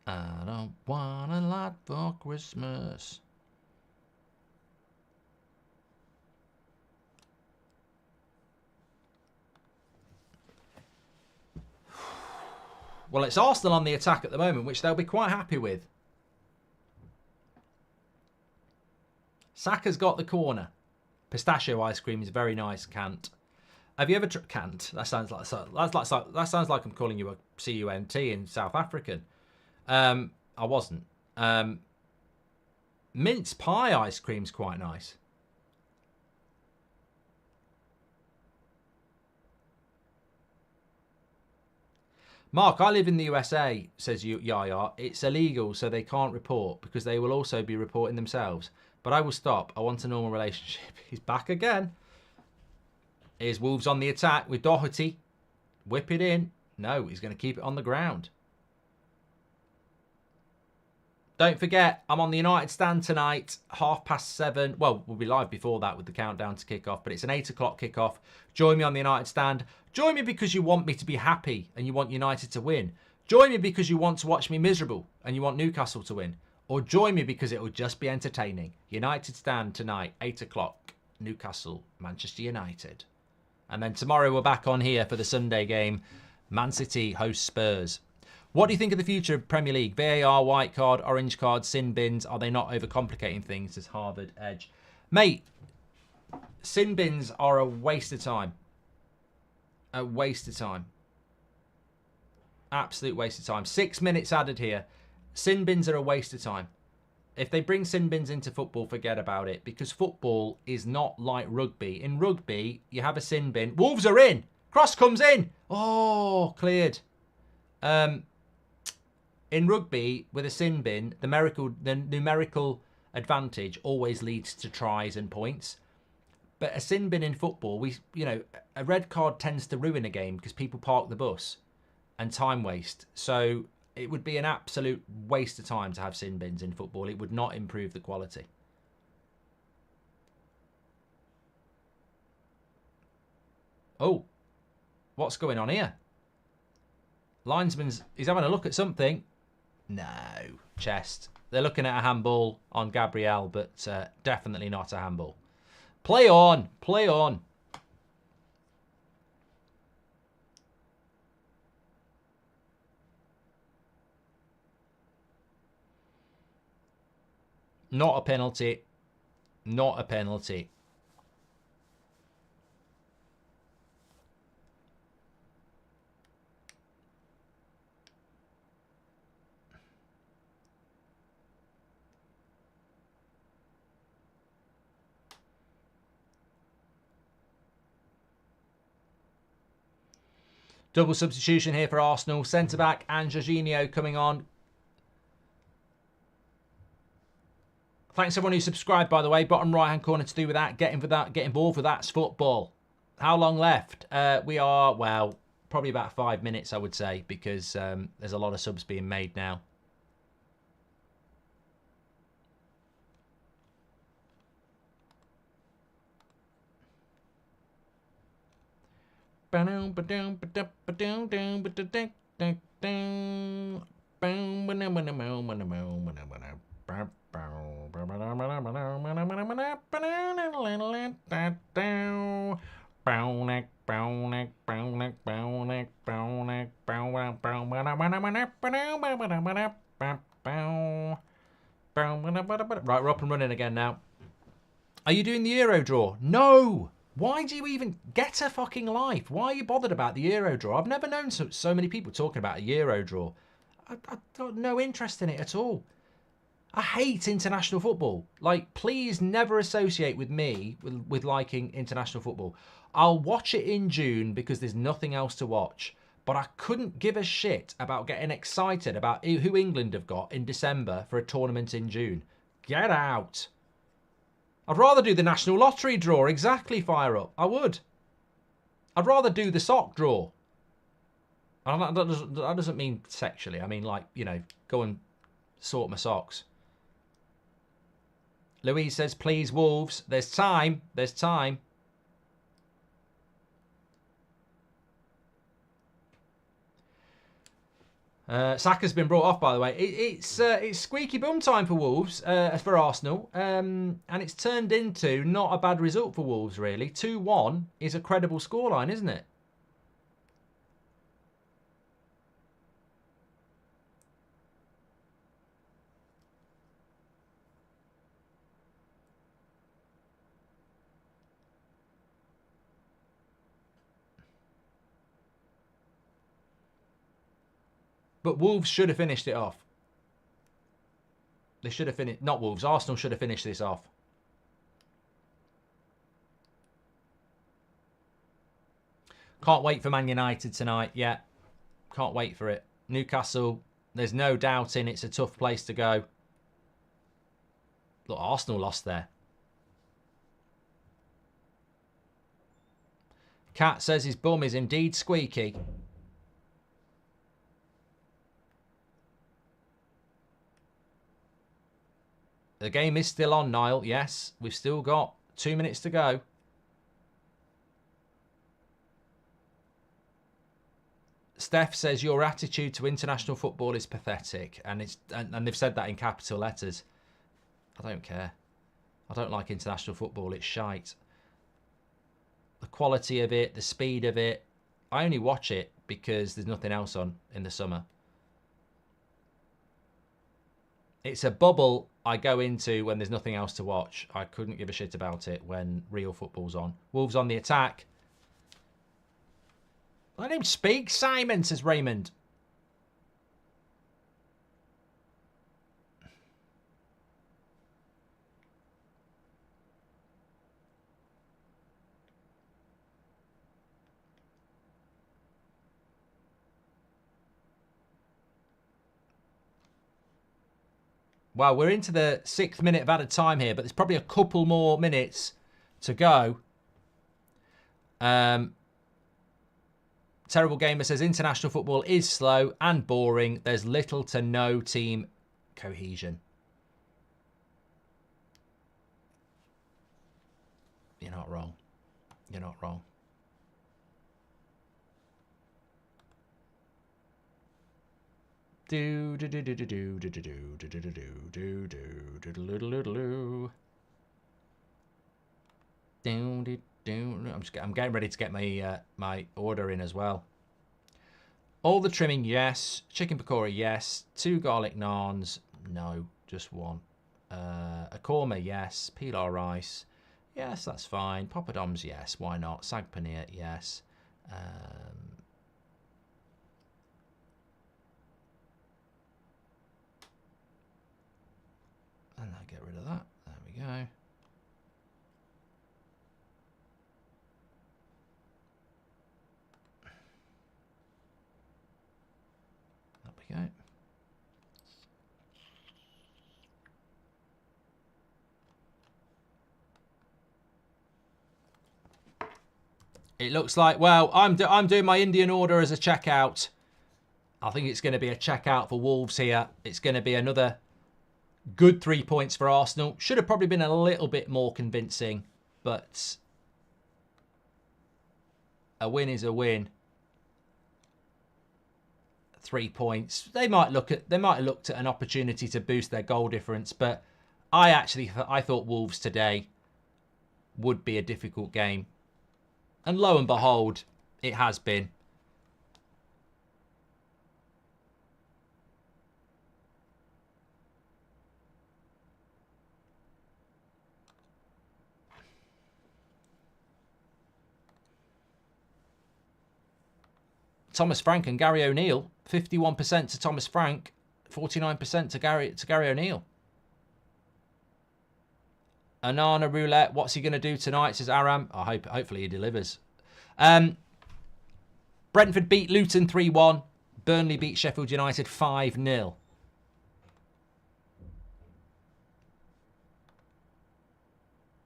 I don't want a lot for Christmas. Well, it's Arsenal on the attack at the moment, which they'll be quite happy with. Saka's got the corner. Pistachio ice cream is very nice. Cant. Have you ever cant? That sounds like that sounds like I'm calling you a CUNT in South African. I wasn't. Mince pie ice cream's quite nice. Mark, I live in the USA, says Yaya. It's illegal, so they can't report because they will also be reporting themselves. But I will stop. I want a normal relationship. He's back again. Here's Wolves on the attack with Doherty. Whip it in. No, he's going to keep it on the ground. Don't forget, I'm on the United stand tonight, 7:30. Well, we'll be live before that with the countdown to kick off, but it's an 8 o'clock kick off. Join me on the United stand. Join me because you want me to be happy and you want United to win. Join me because you want to watch me miserable and you want Newcastle to win. Or join me because it will just be entertaining. United stand tonight, 8 o'clock, Newcastle, Manchester United. And then tomorrow we're back on here for the Sunday game. Man City host Spurs. What do you think of the future of Premier League? VAR, white card, orange card, sin bins. Are they not overcomplicating things? Says Harvard Edge. Mate, sin bins are a waste of time. A waste of time. Absolute waste of time. 6 minutes added here. Sin bins are a waste of time. If they bring sin bins into football, forget about it. Because football is not like rugby. In rugby, you have a sin bin. Wolves are in. Cross comes in. Oh, cleared. In rugby, with a sin bin, the numerical advantage always leads to tries and points. But a sin bin in football, a red card tends to ruin a game because people park the bus and time waste. So it would be an absolute waste of time to have sin bins in football. It would not improve the quality. Oh, what's going on here? Linesman's, he's having a look at something. No, chest. They're looking at a handball on Gabriel, but definitely not a handball. Play on, play on. Not a penalty. Not a penalty. Double substitution here for Arsenal. Centre-back and Jorginho coming on. Thanks everyone who subscribed, by the way. Bottom right-hand corner to do with that. Get involved with That's Football. How long left? We are, well, probably about 5 minutes, I would say, because there's a lot of subs being made now. Right, we're up and running again now. Are you doing the Euro draw? No! Why do you even get a fucking life? Why are you bothered about the Euro draw? I've never known so many people talking about a Euro draw. I've got no interest in it at all. I hate international football. Like, please never associate with me with liking international football. I'll watch it in June because there's nothing else to watch. But I couldn't give a shit about getting excited about who England have got in December for a tournament in June. Get out. I'd rather do the National Lottery draw. Exactly, Fire Up. I would. I'd rather do the sock draw. And that doesn't mean sexually. I mean, like, you know, go and sort my socks. Louise says, please, Wolves. There's time. There's time. Saka's been brought off, by the way. It's squeaky bum time for Wolves, for Arsenal. And it's turned into not a bad result for Wolves, really. 2-1 is a credible scoreline, isn't it? But Wolves should have finished it off. They should have finished... Not Wolves. Arsenal should have finished this off. Can't wait for Man United tonight. Yeah. Can't wait for it. Newcastle, there's no doubting it's a tough place to go. Look, Arsenal lost there. Cat says his bum is indeed squeaky. The game is still on, Niall. Yes, we've still got 2 minutes to go. Steph says your attitude to international football is pathetic, and they've said that in capital letters. I don't care. I don't like international football. It's shite. The quality of it, the speed of it. I only watch it because there's nothing else on in the summer. It's a bubble I go into when there's nothing else to watch. I couldn't give a shit about it when real football's on. Wolves on the attack. Let him speak, Simon, says Raymond. Well, we're into the 6th minute of added time here, but there's probably a couple more minutes to go. Terrible Gamer says international football is slow and boring. There's little to no team cohesion. You're not wrong. You're not wrong. Do do do do do do do do do do do do do do do do. I'm getting ready to get my my order in as well. All the trimming, yes. Chicken pakora, yes. 2 garlic naans, no, just 1. A korma, yes. Pilau rice, yes, that's fine. Poppadoms, yes, why not? Sag paneer, yes. And I'll get rid of that. There we go. Go. It looks like, well, I'm doing my Indian order as a checkout. I think it's going to be a checkout for Wolves here. It's going to be another good 3 points for Arsenal. Should have probably been a little bit more convincing, but a win is a win. 3 points. They might have looked at an opportunity to boost their goal difference, but I thought Wolves today would be a difficult game. And lo and behold, it has been. Thomas Frank and Gary O'Neill. 51% to Thomas Frank, 49% to Gary O'Neill. Anana Roulette, what's he going to do tonight, says Aram. Hopefully he delivers. Brentford beat Luton 3-1. Burnley beat Sheffield United 5-0.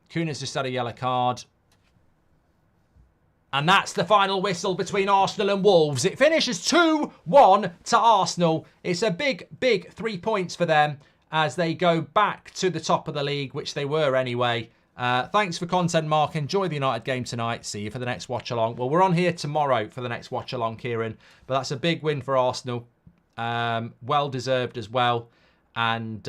Kuna's just had a yellow card. And that's the final whistle between Arsenal and Wolves. It finishes 2-1 to Arsenal. It's a big, big 3 points for them as they go back to the top of the league, which they were anyway. Thanks for content, Mark. Enjoy the United game tonight. See you for the next watch-along. Well, we're on here tomorrow for the next watch-along, Kieran. But that's a big win for Arsenal. Well-deserved as well. And,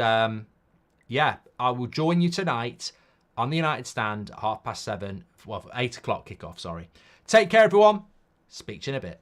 yeah, I will join you tonight on the United stand at 7:30. Well, 8 o'clock kickoff, sorry. Take care, everyone. Speak to you in a bit.